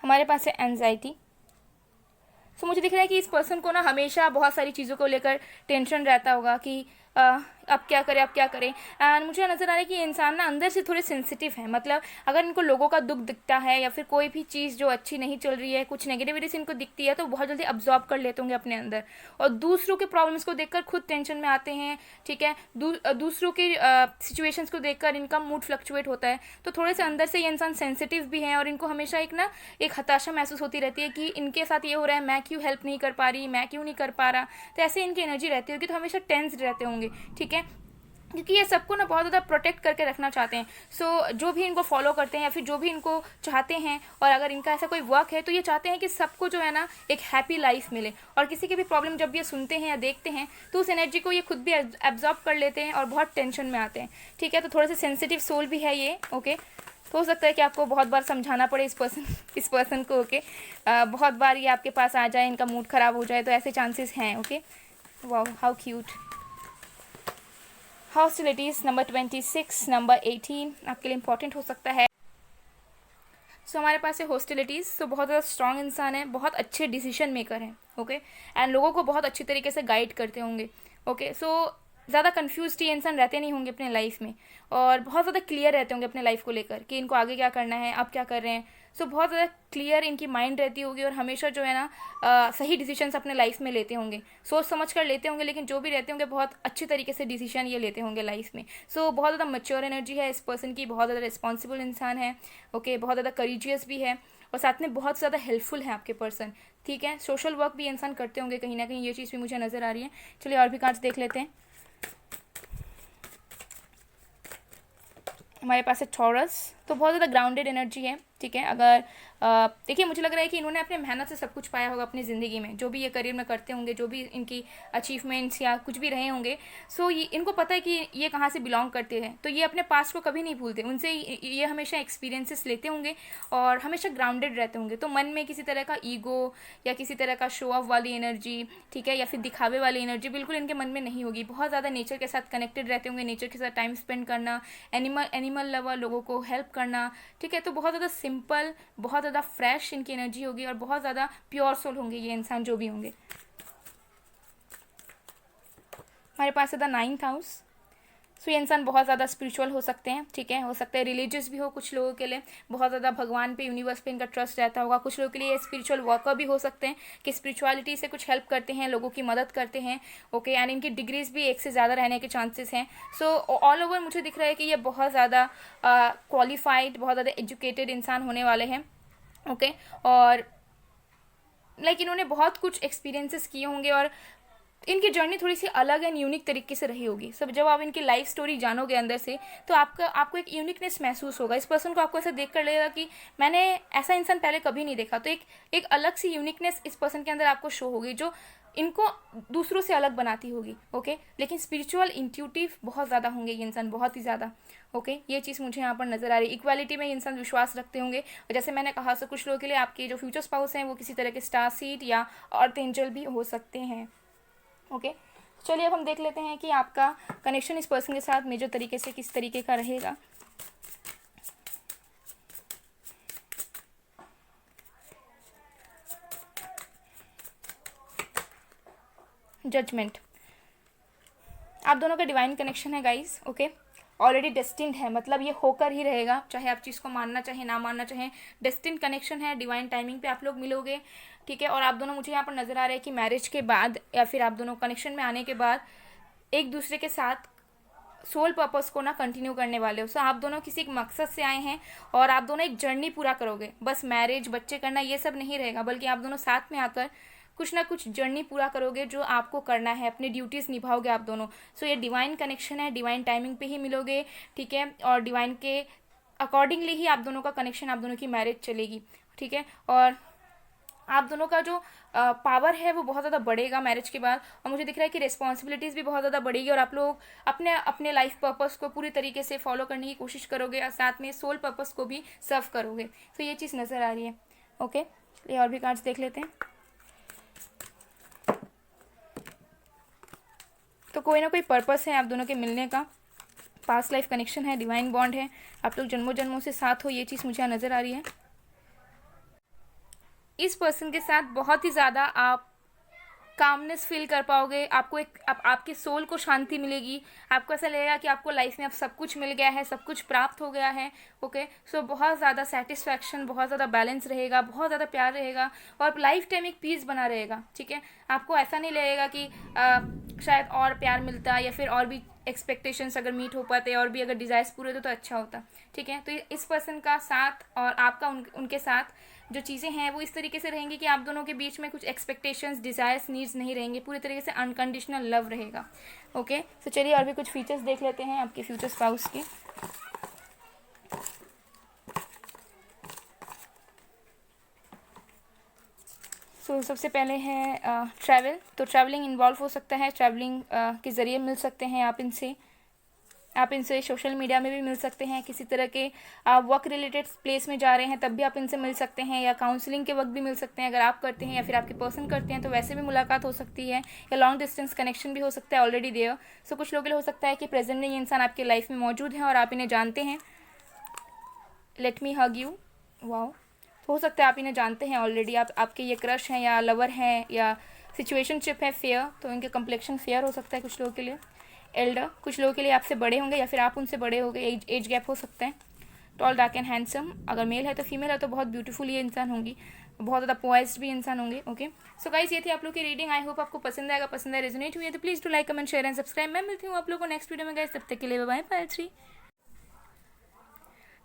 हमारे पास है एंजाइटी। सो मुझे दिख रहा है कि इस पर्सन को ना हमेशा बहुत सारी चीज़ों को लेकर टेंशन रहता होगा कि अब क्या करें, अब क्या करें। एंड मुझे नज़र आ रहा है कि ये इंसान ना अंदर से थोड़े सेंसिटिव है, मतलब अगर इनको लोगों का दुख दिखता है या फिर कोई भी चीज़ जो अच्छी नहीं चल रही है, कुछ नेगेटिविटी से इनको दिखती है, तो बहुत जल्दी अब्जॉर्ब कर लेते होंगे अपने अंदर, और दूसरों के प्रॉब्लम्स को देखकर खुद टेंशन में आते हैं, ठीक है। दूसरों की सिचुएशंस को देखकर इनका मूड फ्लक्चुएट होता है, तो थोड़े से अंदर से ये इंसान सेंसिटिव भी है, और इनको हमेशा एक हताशा महसूस होती रहती है कि इनके साथ ये हो रहा है, मैं क्यों हेल्प नहीं कर पा रही, मैं क्यों नहीं कर पा रहा। तो ऐसे इनकी एनर्जी रहती होगी, तो हमेशा टेंस रहते होंगे, ठीक है, क्योंकि ये सबको ना बहुत ज़्यादा प्रोटेक्ट करके रखना चाहते हैं। सो जो भी इनको फॉलो करते हैं या फिर जो भी इनको चाहते हैं, और अगर इनका ऐसा कोई वर्क है तो ये चाहते हैं कि सबको जो है ना एक हैप्पी लाइफ मिले, और किसी की भी प्रॉब्लम जब ये सुनते हैं या देखते हैं तो उस एनर्जी को ये खुद भी एब्जॉर्ब कर लेते हैं और बहुत टेंशन में आते हैं, ठीक है। तो थोड़े से सेंसिटिव सोल भी है ये, ओके। तो हो सकता है कि आपको बहुत बार समझाना पड़े इस पर्सन को, ओके। बहुत बार ये आपके पास आ जाए, इनका मूड ख़राब हो जाए, तो ऐसे चांसेस हैं, okay. Wow, how cute. Hostilities number 26, number 18 आपके लिए इंपॉर्टेंट हो सकता है। सो हमारे पास है हॉस्टिलिटीज़। तो बहुत ज़्यादा स्ट्रॉन्ग इंसान है, बहुत अच्छे डिसीजन मेकर हैं, ओके। एंड लोगों को बहुत अच्छी तरीके से गाइड करते होंगे, ओके। सो ज़्यादा कन्फ्यूज ये इंसान रहते नहीं होंगे अपने लाइफ में, और बहुत ज़्यादा क्लियर रहते होंगे अपने लाइफ को लेकर कि इनको आगे क्या करना है, अब क्या कर रहे हैं। सो बहुत ज़्यादा क्लियर इनकी माइंड रहती होगी, और हमेशा जो है ना सही डिसीजंस अपने लाइफ में लेते होंगे, सोच समझ कर लेते होंगे, लेकिन जो भी रहते होंगे बहुत अच्छी तरीके से डिसीजन ये लेते होंगे लाइफ में। सो बहुत ज़्यादा मैच्योर एनर्जी है इस पर्सन की, बहुत ज़्यादा रिस्पॉन्सिबल इंसान है, ओके। बहुत ज़्यादा करेजियस भी है, और साथ में बहुत ज़्यादा हेल्पफुल है आपके पर्सन, ठीक है। सोशल वर्क भी इंसान करते होंगे कहीं ना कहीं, ये चीज़ भी मुझे नज़र आ रही है। चलिए और भी कार्ड्स देख लेते हैं। हमारे पास है टॉरस। तो बहुत ज़्यादा ग्राउंडेड एनर्जी है, ठीक है। अगर देखिए, मुझे लग रहा है कि इन्होंने अपने मेहनत से सब कुछ पाया होगा अपनी ज़िंदगी में, जो भी ये करियर में करते होंगे, जो भी इनकी अचीवमेंट्स या कुछ भी रहे होंगे। सो ये इनको पता है कि ये कहाँ से बिलोंग करते हैं, तो ये अपने पास्ट को कभी नहीं भूलते, उनसे ये हमेशा एक्सपीरियंसेस लेते होंगे और हमेशा ग्राउंडेड रहते होंगे। तो मन में किसी तरह का ईगो या किसी तरह का शो ऑफ वाली एनर्जी, ठीक है, या फिर दिखावे वाली एनर्जी बिल्कुल इनके मन में नहीं होगी। बहुत ज़्यादा नेचर के साथ कनेक्टेड रहते होंगे, नेचर के साथ टाइम स्पेंड करना, एनिमल लवर, लोगों को हेल्प करना, ठीक है। तो बहुत ज़्यादा सिंपल, बहुत ज़्यादा फ्रेश इनकी एनर्जी होगी, और बहुत ज़्यादा प्योर सोल होंगे ये इंसान जो भी होंगे। हमारे पास है द 9th हाउस। सो ये इंसान बहुत ज़्यादा स्पिरिचुअल हो सकते हैं, ठीक है। हो सकता है रिलीजियस भी हो कुछ लोगों के लिए, बहुत ज़्यादा भगवान पे, यूनिवर्स पे इनका ट्रस्ट रहता होगा। कुछ लोगों के लिए स्पिरिचुअल वर्कर भी हो सकते हैं कि स्पिरिचुअलिटी से कुछ हेल्प करते हैं, लोगों की मदद करते हैं, ओके। एंड इनकी डिग्रीज भी एक से ज़्यादा रहने के चांसेस हैं। सो ऑल ओवर मुझे दिख रहा है कि ये बहुत ज़्यादा क्वालिफाइड, बहुत ज़्यादा एजुकेटेड इंसान होने वाले हैं, ओके। और इन्होंने बहुत कुछ एक्सपीरियंसेस किए होंगे, और इनकी जर्नी थोड़ी सी अलग एंड यूनिक तरीके से रही होगी। सब जब आप इनकी लाइफ स्टोरी जानोगे अंदर से, तो आपको एक यूनिकनेस महसूस होगा। इस पर्सन को आपको ऐसा देख कर लगेगा कि मैंने ऐसा इंसान पहले कभी नहीं देखा। तो एक अलग सी यूनिकनेस इस पर्सन के अंदर आपको शो होगी, जो इनको दूसरों से अलग बनाती होगी, ओके। लेकिन स्पिरिचुअल, इंट्यूटिव बहुत ज़्यादा होंगे ये इंसान, बहुत ही ज़्यादा, ओके। ये चीज़ मुझे यहाँ पर नज़र आ रही है। इक्वालिटी में ये इंसान विश्वास रखते होंगे, और जैसे मैंने कहा, सो कुछ लोगों के लिए आपके जो फ्यूचर स्पाउस हैं वो किसी तरह के स्टार सीड या अर्थ एंजल भी हो सकते हैं, ओके। चलिए अब हम देख लेते हैं कि आपका कनेक्शन इस पर्सन के साथ मेजर तरीके से किस तरीके का रहेगा। जजमेंट। आप दोनों का डिवाइन कनेक्शन है गाइस, ओके। ऑलरेडी डेस्टिन्ड है, मतलब ये होकर ही रहेगा, चाहे आप चीज़ को मानना चाहे ना मानना चाहें। डेस्टिन्ड कनेक्शन है, डिवाइन टाइमिंग पे आप लोग मिलोगे, ठीक है। और आप दोनों, मुझे यहाँ पर नज़र आ रहा है कि मैरिज के बाद या फिर आप दोनों कनेक्शन में आने के बाद एक दूसरे के साथ सोल पर्पस को ना कंटिन्यू करने वाले हो। सो आप दोनों किसी एक मकसद से आए हैं, और आप दोनों एक जर्नी पूरा करोगे। बस मैरिज, बच्चे करना, ये सब नहीं रहेगा, बल्कि आप दोनों साथ में आकर कुछ ना कुछ जर्नी पूरा करोगे जो आपको करना है, अपनी ड्यूटीज़ निभाओगे आप दोनों। सो ये डिवाइन कनेक्शन है, डिवाइन टाइमिंग पे ही मिलोगे, ठीक है। और डिवाइन के अकॉर्डिंगली ही आप दोनों का कनेक्शन, आप दोनों की मैरिज चलेगी, ठीक है। और आप दोनों का जो पावर है वो बहुत ज़्यादा बढ़ेगा मैरिज के बाद, और मुझे दिख रहा है कि रिस्पॉन्सिबिलिटीज़ भी बहुत ज़्यादा बढ़ेगी, और आप लोग अपने लाइफ पर्पस को पूरी तरीके से फॉलो करने की कोशिश करोगे, और साथ में सोल पर्पस को भी सर्व करोगे। तो ये चीज़ नज़र आ रही है, ओके। ये और भी कार्ड्स देख लेते हैं। तो कोई ना कोई पर्पस है आप दोनों के मिलने का, पास्ट लाइफ कनेक्शन है, डिवाइन बॉन्ड है, आप लोग जन्मों जन्मों से साथ हो, ये चीज़ मुझे नज़र आ रही है। इस पर्सन के साथ बहुत ही ज़्यादा आप कामनेस फील कर पाओगे, आपको आपकी सोल को शांति मिलेगी, आपको ऐसा लगेगा कि आपको लाइफ में अब सब कुछ मिल गया है, सब कुछ प्राप्त हो गया है। ओके, सो बहुत ज़्यादा सेटिस्फैक्शन, बहुत ज़्यादा बैलेंस रहेगा, बहुत ज़्यादा प्यार रहेगा और लाइफ टाइम एक पीस बना रहेगा। ठीक है, आपको ऐसा नहीं लगेगा कि शायद और प्यार मिलता या फिर और भी एक्सपेक्टेशंस अगर मीट हो पाते और भी अगर डिज़ायर्स पूरे होते तो अच्छा होता। ठीक है, तो इस पर्सन का साथ और आपका उनके साथ जो चीज़ें हैं वो इस तरीके से रहेंगी कि आप दोनों के बीच में कुछ एक्सपेक्टेशंस, डिज़ायर्स, नीड्स नहीं रहेंगे, पूरी तरीके से अनकंडीशनल लव रहेगा। ओके, तो चलिए और भी कुछ फीचर्स देख लेते हैं आपके फ्यूचर स्पाउस के। सो सबसे पहले है ट्रैवल। तो ट्रैवलिंग इन्वॉल्व हो सकता है, ट्रैवलिंग के ज़रिए मिल सकते हैं आप इनसे सोशल मीडिया में भी मिल सकते हैं, किसी तरह के आप वर्क रिलेटेड प्लेस में जा रहे हैं तब भी आप इनसे मिल सकते हैं, या काउंसलिंग के वक्त भी मिल सकते हैं अगर आप करते हैं या फिर आपके पर्सन करते हैं तो वैसे भी मुलाकात हो सकती है, या लॉन्ग डिस्टेंस कनेक्शन भी हो सकता है ऑलरेडी देयर। सो कुछ लोगों के लिए हो सकता है कि प्रेजेंट में ये इंसान आपके लाइफ में मौजूद है और आप इन्हें जानते हैं। Let me hug you, wow. तो हो सकता है आप इन्हें जानते हैं ऑलरेडी, आपके ये क्रश हैं या लवर हैं या सिचुएशनशिप है। फेयर, तो इनके कम्प्लेक्शन फेयर हो सकता है कुछ लोगों के लिए। एल्डर, कुछ लोगों के लिए आपसे बड़े होंगे या फिर आप उनसे बड़े होंगे, एज गैप हो सकता है। टॉल, डार्क एंड हैंडसम, अगर मेल है तो फीमेल है तो बहुत ब्यूटीफुल ये इंसान होंगी, बहुत ज़्यादा पॉइस्ड भी इंसान होंगे। ओके, सो गाइस ये थी आप लोग की रीडिंग। आई होप आपको पसंद आएगा, पसंद है, रेजोनेट हुई है तो please to like, comment, share and subscribe. मैं मिलती हूँ आप लोगों को नेक्स्ट वीडियो में गाइस, तब तक के लिए bye bye. 3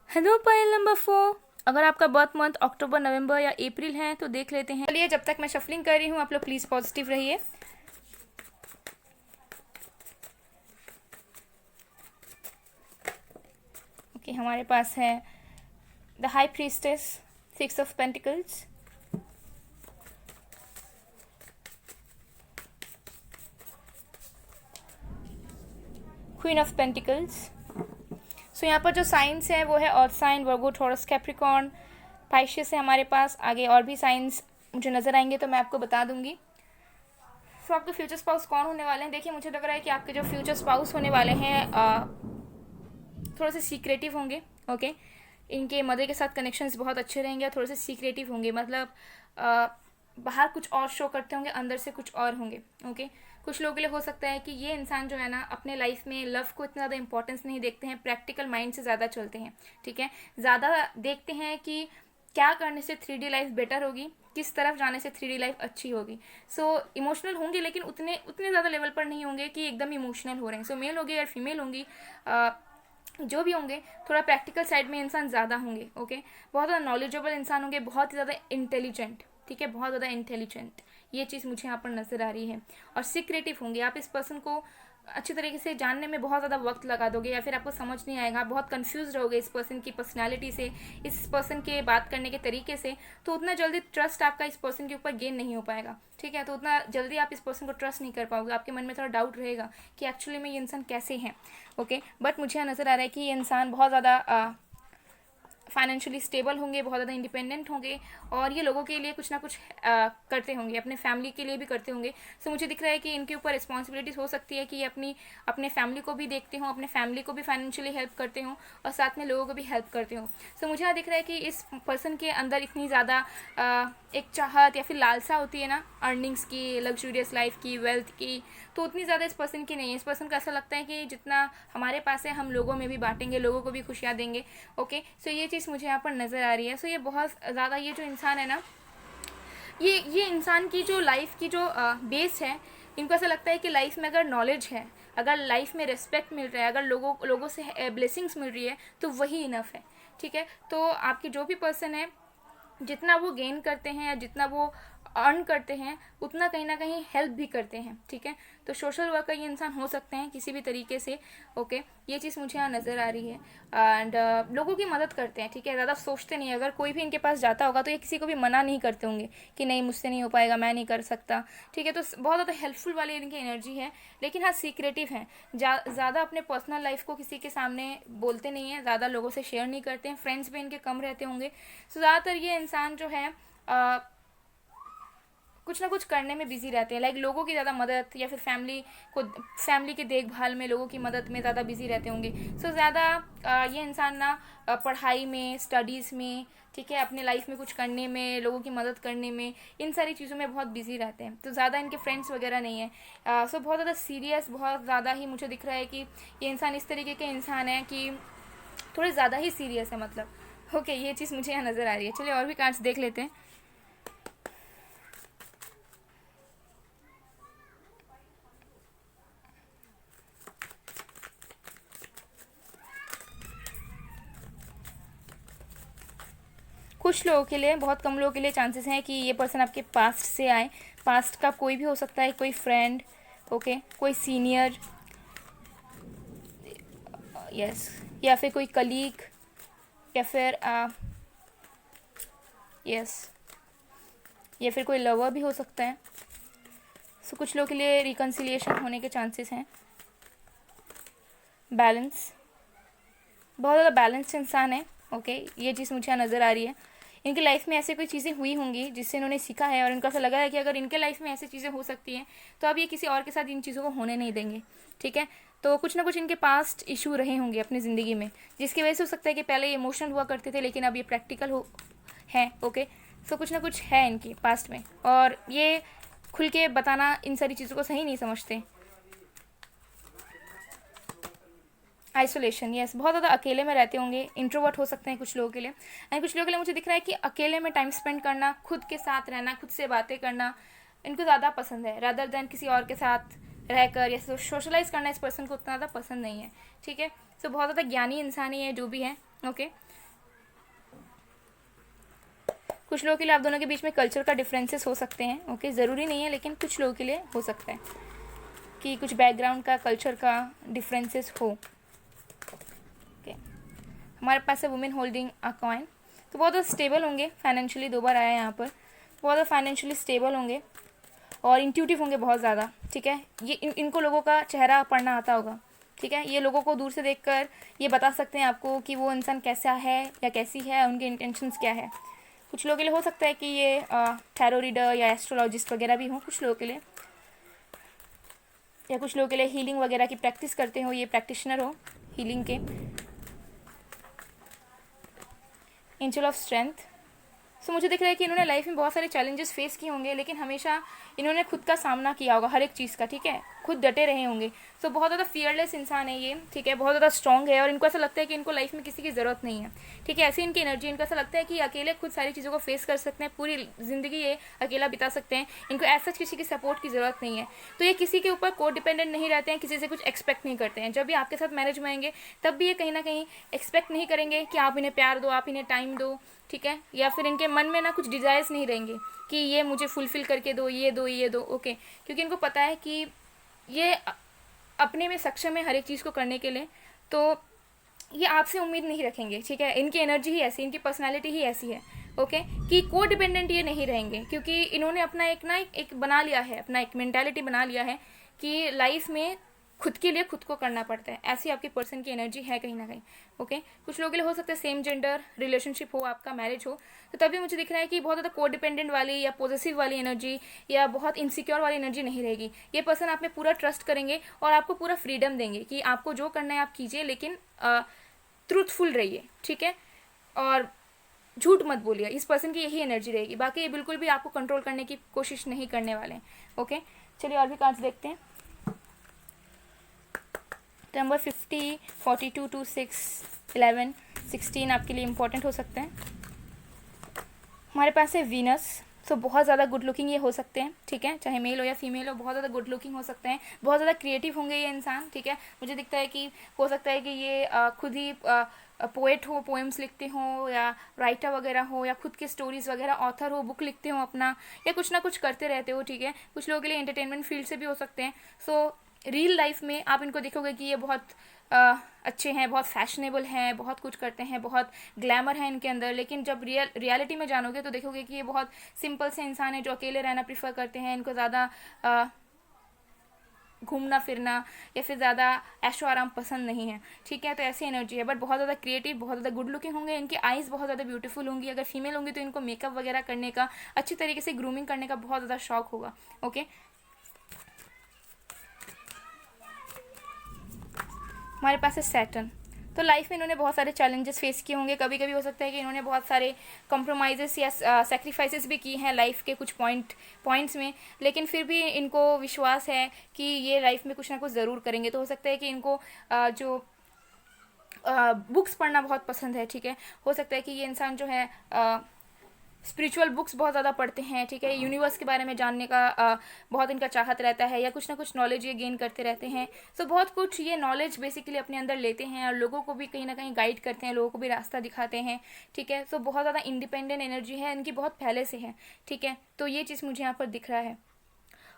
hello pile number 4, अगर आपका बर्थ मंथ अक्टूबर, नवंबर या अप्रैल है तो देख लेते हैं। चलिए जब तक मैं शफलिंग कर रही हूँ आप लोग प्लीज़ पॉजिटिव रहिए। ओके, हमारे पास है the high priestess, 6 of pentacles, queen of pentacles. So यहाँ पर जो साइंस है वो है earth sign, Virgo, Taurus, Capricorn, Pisces है हमारे पास। आगे और भी साइंस मुझे नज़र आएंगे तो मैं आपको बता दूंगी। सो आपके फ्यूचर स्पाउस कौन होने वाले हैं? देखिए मुझे लग रहा है कि आपके जो फ्यूचर स्पाउस होने वाले हैं थोड़े से सीक्रेटिव होंगे। ओके, इनके मदर के साथ कनेक्शंस बहुत अच्छे रहेंगे और थोड़े से सीक्रेटिव होंगे, मतलब बाहर कुछ और शो करते होंगे, अंदर से कुछ और होंगे। ओके, कुछ लोगों के लिए हो सकता है कि ये इंसान जो है ना अपने लाइफ में लव को इतना ज़्यादा इंपॉर्टेंस नहीं देखते हैं, प्रैक्टिकल माइंड से ज़्यादा चलते हैं। ठीक है, ज़्यादा देखते हैं कि क्या करने से 3D लाइफ बेटर होगी, किस तरफ जाने से 3D लाइफ अच्छी होगी। सो इमोशनल होंगे लेकिन उतने ज़्यादा लेवल पर नहीं होंगे कि एकदम इमोशनल हो रहे हैं। सो मेल होंगे या फीमेल होंगी, जो भी होंगे थोड़ा प्रैक्टिकल साइड में इंसान ज़्यादा होंगे। ओके, बहुत ज़्यादा नॉलेजेबल इंसान होंगे, बहुत ही ज़्यादा इंटेलिजेंट। ठीक है, बहुत ज़्यादा इंटेलिजेंट, ये चीज़ मुझे यहाँ पर नज़र आ रही है। और सीक्रेटिव होंगे, आप इस पर्सन को अच्छी तरीके से जानने में बहुत ज़्यादा वक्त लगा दोगे या फिर आपको समझ नहीं आएगा, बहुत कंफ्यूज रहोगे इस पर्सन की पर्सनालिटी से, इस पर्सन के बात करने के तरीके से। तो उतना जल्दी ट्रस्ट आपका इस पर्सन के ऊपर गेन नहीं हो पाएगा। ठीक है, तो उतना जल्दी आप इस पर्सन को ट्रस्ट नहीं कर पाओगे, आपके मन में थोड़ा डाउट रहेगा कि एक्चुअली में ये इंसान कैसे हैं। ओके, बट मुझे यहाँ नज़र आ रहा है कि ये इंसान बहुत ज़्यादा फाइनेंशियली स्टेबल होंगे, बहुत ज़्यादा इंडिपेंडेंट होंगे और ये लोगों के लिए कुछ ना कुछ करते होंगे, अपने फैमिली के लिए भी करते होंगे। सो मुझे दिख रहा है कि इनके ऊपर रिस्पॉन्सिबिलिटीज़ हो सकती है कि ये अपने फैमिली को भी देखते हों, अपने फैमिली को भी फाइनेंशियली हेल्प करते हों और साथ में लोगों को भी हेल्प करते हों। सो मुझे यहाँ दिख रहा है कि इस पर्सन के अंदर इतनी ज़्यादा एक चाहत या फिर लालसा होती है ना अर्निंग्स की, लग्जूरियस लाइफ की, वेल्थ की, तो उतनी ज़्यादा इस पर्सन की नहीं है। इस पर्सन को ऐसा लगता है कि जितना हमारे पास है हम लोगों में भी बांटेंगे, लोगों को भी खुशियाँ देंगे। ओके, सो ये चीज़ मुझे यहाँ पर नज़र आ रही है। सो ये बहुत ज़्यादा, ये जो इंसान है ना, ये इंसान की जो लाइफ की जो बेस है, इनको ऐसा लगता है कि लाइफ में अगर नॉलेज है, अगर लाइफ में रिस्पेक्ट मिल रहा है, अगर लोगों से ब्लेसिंग्स मिल रही है तो वही इनफ है। ठीक है, तो आपके जो भी पर्सन है जितना वो गेन करते हैं या जितना वो अर्न करते हैं उतना कहीं ना कहीं हेल्प भी करते हैं। ठीक है, तो सोशल वर्कर ये इंसान हो सकते हैं किसी भी तरीके से। ओके, ये चीज़ मुझे यहाँ नज़र आ रही है एंड लोगों की मदद करते हैं। ठीक है, ज़्यादा सोचते नहीं, अगर कोई भी इनके पास जाता होगा तो ये किसी को भी मना नहीं करते होंगे कि नहीं मुझसे नहीं हो पाएगा, मैं नहीं कर सकता। ठीक है, तो बहुत ज़्यादा हेल्पफुल वाली इनकी एनर्जी है, लेकिन हाँ सीक्रेटिव हैं, ज़्यादा अपने पर्सनल लाइफ को किसी के सामने बोलते नहीं हैं, ज़्यादा लोगों से शेयर नहीं करते हैं, फ्रेंड्स भी इनके कम रहते होंगे। सो ज़्यादातर ये इंसान जो है कुछ ना कुछ करने में बिजी रहते हैं, लाइक लोगों की ज़्यादा मदद या फिर फैमिली की देखभाल में, लोगों की मदद में ज़्यादा बिजी रहते होंगे। सो ज़्यादा ये इंसान ना पढ़ाई में, स्टडीज़ में, ठीक है, अपने लाइफ में कुछ करने में, लोगों की मदद करने में, इन सारी चीज़ों में बहुत बिजी रहते हैं। तो ज़्यादा इनके फ्रेंड्स वगैरह नहीं है। सो बहुत ज़्यादा सीरियस, बहुत ज़्यादा ही मुझे दिख रहा है कि ये इंसान इस तरीके के इंसान है कि थोड़े ज़्यादा ही सीरियस है, मतलब ओके ये चीज़ मुझे यहाँ नज़र आ रही है। चलिए और भी कार्ड्स देख लेते हैं। कुछ लोगों के लिए, बहुत कम लोगों के लिए चांसेस हैं कि ये पर्सन आपके पास्ट से आए। पास्ट का कोई भी हो सकता है, कोई फ्रेंड, ओके, कोई सीनियर, यस, या फिर कोई कलीग, या फिर यस, या फिर कोई लवर भी हो सकता है। सो कुछ लोगों के लिए रिकन्सिलिएशन होने के चांसेस हैं। बैलेंस, बहुत ज़्यादा बैलेंस्ड इंसान है, ओके ये चीज़ मुझे यहाँ नज़र आ रही है। इनकी लाइफ में ऐसे कोई चीज़ें हुई होंगी जिससे इन्होंने सीखा है, और इनको ऐसा लगा है कि अगर इनके लाइफ में ऐसी चीज़ें हो सकती हैं तो अब ये किसी और के साथ इन चीज़ों को होने नहीं देंगे, ठीक है। तो कुछ ना कुछ इनके पास्ट इशू रहे होंगे अपनी ज़िंदगी में, जिसकी वजह से हो सकता है कि पहले ये इमोशनल हुआ करते थे लेकिन अब ये प्रैक्टिकल हो हैं, ओके। सो कुछ ना कुछ है इनकी पास्ट में, और ये खुल के बताना इन सारी चीज़ों को सही नहीं समझते। आइसोलेशन, यस, बहुत ज़्यादा अकेले में रहते होंगे, इंट्रोवर्ट हो सकते हैं कुछ लोगों के लिए। एंड कुछ लोगों के लिए मुझे दिख रहा है कि अकेले में टाइम स्पेंड करना, खुद के साथ रहना, खुद से बातें करना इनको ज़्यादा पसंद है, रादर देन किसी और के साथ रहकर या सोशलाइज करना इस पर्सन को उतना ज़्यादा पसंद नहीं है, ठीक है। सो बहुत ज़्यादा ज्ञानी इंसान ही है जो भी है, ओके। कुछ लोगों के लिए आप दोनों के बीच में कल्चर का डिफरेंसेस हो सकते हैं, ओके, ज़रूरी नहीं है लेकिन कुछ लोगों के लिए हो सकता है कि कुछ बैकग्राउंड का, कल्चर का डिफरेंसेस हो। हमारे पास है वुमेन होल्डिंग अ कॉइन। तो बहुत ज़्यादा स्टेबल होंगे फाइनेंशियली, 2 बार आया है यहाँ पर। बहुत ज़्यादा फाइनेंशियली स्टेबल होंगे और इंट्यूटिव होंगे बहुत ज़्यादा, ठीक है। ये इनको लोगों का चेहरा पढ़ना आता होगा, ठीक है। ये लोगों को दूर से देखकर ये बता सकते हैं आपको कि वो इंसान कैसा है या कैसी है, उनके इंटेंशंस क्या है। कुछ लोगों के लिए हो सकता है कि ये टैरो रीडर या एस्ट्रोलॉजिस्ट वगैरह भी हों कुछ लोगों के लिए, या कुछ लोगों के लिए हीलिंग वगैरह की प्रैक्टिस करते हो, ये प्रैक्टिशनर हो हीलिंग के। Angel of strength. सो मुझे दिख रहा है कि इन्होंने लाइफ में बहुत सारे चैलेंजेस फेस किए होंगे, लेकिन हमेशा इन्होंने खुद का सामना किया होगा हर एक चीज़ का, ठीक है, खुद डटे रहे होंगे। सो बहुत ज़्यादा फियरलेस इंसान है ये, ठीक है, बहुत ज़्यादा स्ट्रॉन्ग है, और इनको ऐसा लगता है कि इनको लाइफ में किसी की ज़रूरत नहीं है, ठीक है। ऐसी इनकी एनर्जी, इनको ऐसा लगता है कि अकेले खुद सारी चीज़ों को फेस कर सकते हैं, पूरी ज़िंदगी ये अकेला बिता सकते हैं, इनको ऐसा किसी की सपोर्ट की ज़रूरत नहीं है। तो ये किसी के ऊपर को डिपेंडेंट नहीं रहते हैं, किसी से कुछ एक्सपेक्ट नहीं करते हैं। जब भी आपके साथ मैरिज में आएंगे तब भी ये कहीं ना कहीं एक्सपेक्ट नहीं करेंगे कि आप इन्हें प्यार दो, आप इन्हें टाइम दो, ठीक है, या फिर इनके मन में ना कुछ डिज़ायर्स नहीं रहेंगे कि ये मुझे फुलफ़िल करके दो, ये दो, ये दो, ओके। क्योंकि इनको पता है कि ये अपने में सक्षम है हर एक चीज़ को करने के लिए, तो ये आपसे उम्मीद नहीं रखेंगे, ठीक है। इनकी एनर्जी ही ऐसी, इनकी पर्सनैलिटी ही ऐसी है, ओके, कि को डिपेंडेंट ये नहीं रहेंगे, क्योंकि इन्होंने अपना एक बना लिया है, अपना एक मेंटालिटी बना लिया है कि लाइफ में खुद के लिए खुद को करना पड़ता है। ऐसी आपकी पर्सन की एनर्जी है कहीं ना कहीं, ओके। कुछ लोगों के लिए हो सकता है सेम जेंडर रिलेशनशिप हो, आपका मैरिज हो, तो तभी मुझे दिख रहा है कि बहुत ज़्यादा को डिपेंडेंट वाली या पॉजिटिव वाली एनर्जी या बहुत इनसिक्योर वाली एनर्जी नहीं रहेगी। ये पर्सन आप में पूरा ट्रस्ट करेंगे और आपको पूरा फ्रीडम देंगे कि आपको जो करना है आप कीजिए, लेकिन ट्रूथफुल रहिए, ठीक है, और झूठ मत बोलिए। इस पर्सन की यही एनर्जी रहेगी, बाकी ये बिल्कुल भी आपको कंट्रोल करने की कोशिश नहीं करने वाले हैं, ओके। चलिए और भी कार्ड्स देखते हैं। नंबर 50, 42, 26, 11, 16 आपके लिए इंपॉर्टेंट हो सकते हैं। हमारे पास है वीनस। सो बहुत ज़्यादा गुड लुकिंग ये हो सकते हैं, ठीक है, चाहे मेल हो या फीमेल हो, बहुत ज़्यादा गुड लुकिंग हो सकते हैं, बहुत ज़्यादा क्रिएटिव होंगे ये इंसान, ठीक है। मुझे दिखता है कि हो सकता है कि ये खुद ही पोएट हो, पोएम्स लिखते हो, या राइटर वगैरह हो, या खुद के स्टोरीज़ वगैरह ऑथर हो, बुक लिखते हो अपना, या कुछ ना कुछ करते रहते हो, ठीक है। कुछ लोगों के लिए एंटरटेनमेंट फील्ड से भी हो सकते हैं। सो रियल लाइफ में आप इनको देखोगे कि ये बहुत अच्छे हैं, बहुत फैशनेबल हैं, बहुत कुछ करते हैं, बहुत ग्लैमर है इनके अंदर, लेकिन जब रियलिटी में जानोगे तो देखोगे कि ये बहुत सिंपल से इंसान है जो अकेले रहना प्रीफर करते हैं। इनको ज़्यादा घूमना फिरना या फिर ज़्यादा ऐशो आराम पसंद नहीं है, ठीक है। तो ऐसी एनर्जी है, बट बहुत ज़्यादा क्रिएटिव, बहुत ज़्यादा गुड लुकिंग होंगे, इनकी आइज़ बहुत ज़्यादा ब्यूटीफुल होंगी। अगर फीमेल होंगी तो इनको मेकअप वगैरह करने का, अच्छी तरीके से ग्रूमिंग करने का बहुत ज़्यादा शौक होगा, ओके। हमारे पास है सैटर्न। तो लाइफ में इन्होंने बहुत सारे चैलेंजेस फेस किए होंगे, कभी कभी हो सकता है कि इन्होंने बहुत सारे कॉम्प्रोमाइज़ेस या सेक्रीफाइसेस भी की हैं लाइफ के कुछ पॉइंट्स में, लेकिन फिर भी इनको विश्वास है कि ये लाइफ में कुछ ना कुछ ज़रूर करेंगे। तो हो सकता है कि इनको जो बुक्स पढ़ना बहुत पसंद है, ठीक है। हो सकता है कि ये इंसान जो है स्पिरिचुअल बुक्स बहुत ज़्यादा पढ़ते हैं, ठीक है। यूनिवर्स के बारे में जानने का बहुत इनका चाहत रहता है, या कुछ ना कुछ नॉलेज ये गेन करते रहते हैं। सो बहुत कुछ ये नॉलेज बेसिकली अपने अंदर लेते हैं और लोगों को भी कहीं ना कहीं गाइड करते हैं, लोगों को भी रास्ता दिखाते हैं, ठीक है। सो बहुत ज़्यादा इंडिपेंडेंट एनर्जी है इनकी, बहुत पहले से है, ठीक है। तो ये चीज़ मुझे यहाँ पर दिख रहा है।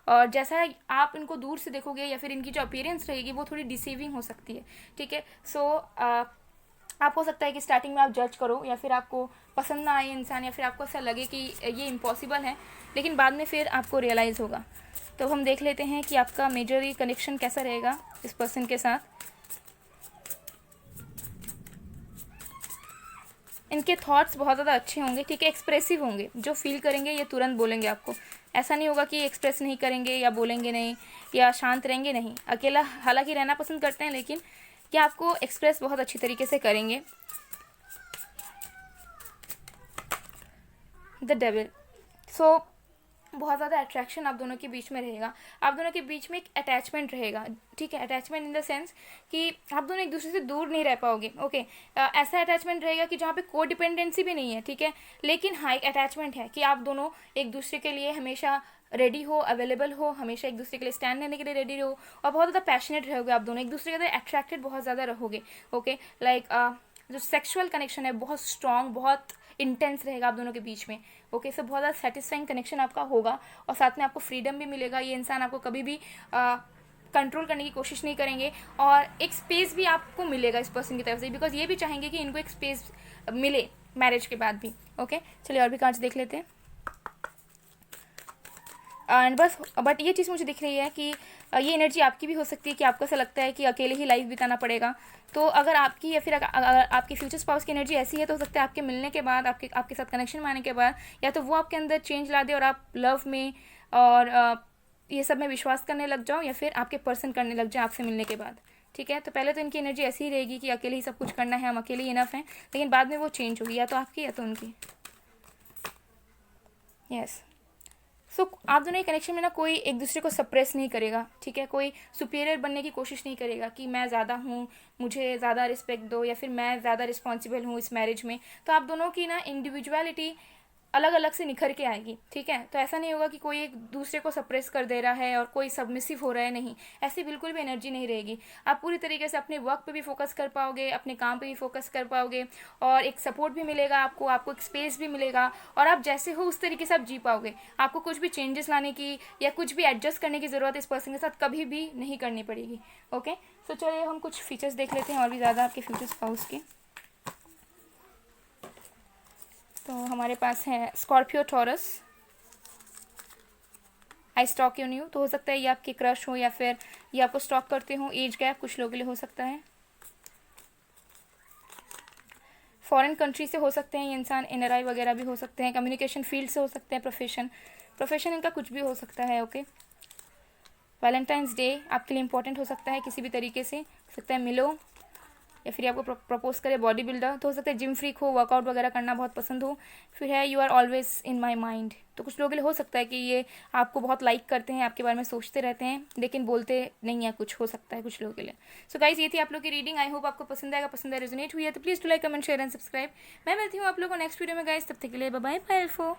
और जैसा आप इनको दूर से देखोगे या फिर इनकी जो अपीयरेंस रहेगी वो थोड़ी डिसीविंग हो सकती है, ठीक है। सो आप हो सकता है कि स्टार्टिंग में आप जज करो या फिर आपको पसंद ना आए इंसान, या फिर आपको ऐसा लगे कि ये इम्पॉसिबल है, लेकिन बाद में फिर आपको रियलाइज़ होगा। तो हम देख लेते हैं कि आपका मेजरली कनेक्शन कैसा रहेगा इस पर्सन के साथ। इनके थॉट्स बहुत ज़्यादा अच्छे होंगे, ठीक है। एक्सप्रेसिव होंगे, जो फील करेंगे ये तुरंत बोलेंगे आपको। ऐसा नहीं होगा कि एक्सप्रेस नहीं करेंगे या बोलेंगे नहीं या शांत रहेंगे, नहीं। अकेला हालांकि रहना पसंद करते हैं, लेकिन क्या आपको एक्सप्रेस बहुत अच्छी तरीके से करेंगे। The devil. सो बहुत ज़्यादा अट्रैक्शन आप दोनों के बीच में रहेगा, आप दोनों के बीच में एक अटैचमेंट रहेगा, ठीक है। अटैचमेंट इन द सेंस कि आप दोनों एक दूसरे से दूर नहीं रह पाओगे, ओके। ऐसा अटैचमेंट रहेगा कि जहाँ पे को डिपेंडेंसी भी नहीं है, ठीक है, लेकिन हाँ एक अटैचमेंट है कि आप दोनों एक दूसरे के लिए हमेशा रेडी हो, अवेलेबल हो, हमेशा एक दूसरे के लिए स्टैंड लेने के लिए रेडी रहो, और बहुत ज़्यादा पैशनेट रहोगे आप दोनों, एक दूसरे के अंदर अट्रैक्टेड बहुत ज़्यादा रहोगे, ओके। लाइक जो सेक्सुअल कनेक्शन है बहुत स्ट्रॉन्ग, बहुत इंटेंस रहेगा आप दोनों के बीच में, ओके। सो बहुत ज़्यादा सेटिस्फाइंग कनेक्शन आपका होगा, और साथ में आपको फ्रीडम भी मिलेगा। ये इंसान आपको कभी भी कंट्रोल करने की कोशिश नहीं करेंगे, और एक स्पेस भी आपको मिलेगा इस पर्सन की तरफ से, बिकॉज ये भी चाहेंगे कि इनको एक स्पेस मिले मैरिज के बाद भी, ओके। चलिए और भी कार्ड्स देख लेते हैं। एंड बस, बट ये चीज़ मुझे दिख रही है कि ये एनर्जी आपकी भी हो सकती है कि आपको ऐसा लगता है कि अकेले ही लाइफ बिताना पड़ेगा। तो अगर आपकी या फिर अगर आपकी फ्यूचर स्पाउस की एनर्जी ऐसी है, तो हो सकता है आपके मिलने के बाद, आपके साथ कनेक्शन में आने के बाद, या तो वो आपके अंदर चेंज ला दे और आप लव में और ये सब में विश्वास करने लग जाओ, या फिर आपके पर्सन करने लग जाए आपसे मिलने के बाद, ठीक है। तो पहले तो इनकी एनर्जी ऐसी ही रहेगी कि अकेले ही सब कुछ करना है, हम अकेले ही इनफ हैं, लेकिन बाद में वो चेंज होगी, या तो आपकी या तो उनकी। यस। सो आप दोनों के कनेक्शन में ना कोई एक दूसरे को सप्रेस नहीं करेगा, ठीक है। कोई सुपीरियर बनने की कोशिश नहीं करेगा कि मैं ज़्यादा हूँ, मुझे ज़्यादा रिस्पेक्ट दो, या फिर मैं ज़्यादा रिस्पॉन्सिबल हूँ इस मैरिज में। तो आप दोनों की ना इंडिविजुअलिटी अलग अलग से निखर के आएगी, ठीक है। तो ऐसा नहीं होगा कि कोई एक दूसरे को सप्रेस कर दे रहा है और कोई सबमिसिव हो रहा है, नहीं, ऐसी बिल्कुल भी एनर्जी नहीं रहेगी। आप पूरी तरीके से अपने वर्क पे भी फोकस कर पाओगे, अपने काम पे भी फोकस कर पाओगे, और एक सपोर्ट भी मिलेगा आपको एक स्पेस भी मिलेगा, और आप जैसे हो उस तरीके से आप जी पाओगे। आपको कुछ भी चेंजेस लाने की या कुछ भी एडजस्ट करने की ज़रूरत इस पर्सन के साथ कभी भी नहीं करनी पड़ेगी, ओके। सो चलिए हम कुछ फीचर्स देख लेते हैं और भी ज़्यादा आपके फ्यूचर स्पाउस के। तो हमारे पास है Scorpio taurus, I stock you new. तो हो सकता है ये आपके क्रश हो, या फिर ये आपको स्टॉक करते हो। एज गैप कुछ लोगों के लिए हो सकता है। फॉरेन कंट्री से हो सकते हैं ये इंसान, एनआरआई वगैरह भी हो सकते हैं। कम्युनिकेशन फील्ड से हो सकते हैं। प्रोफेशन इनका कुछ भी हो सकता है, ओके। वैलेंटाइंस डे आपके लिए इंपॉर्टेंट हो सकता है किसी भी तरीके से, हो सकता है मिलो, या फिर आपको प्रपोज करे बॉडी बिल्डर। तो हो सकता है जिम फ्रीक हो, वर्कआउट वगैरह करना बहुत पसंद हो। फिर है you are always in my mind. तो कुछ लोगों के लिए हो सकता है कि ये आपको बहुत लाइक करते हैं, आपके बारे में सोचते रहते हैं, लेकिन बोलते नहीं है, कुछ हो सकता है कुछ लोगों के लिए। सो गाइज ये थी आप लोग की रीडिंग। आई होप आपको पसंद आएगा, पसंद है, रेजोनेट हुई है तो please to like, comment, share and subscribe. मैं मिलती हूँ आप लोगों को नेक्स्ट वीडियो में गाइज, तब तक के लिए बाय बाय, बाय।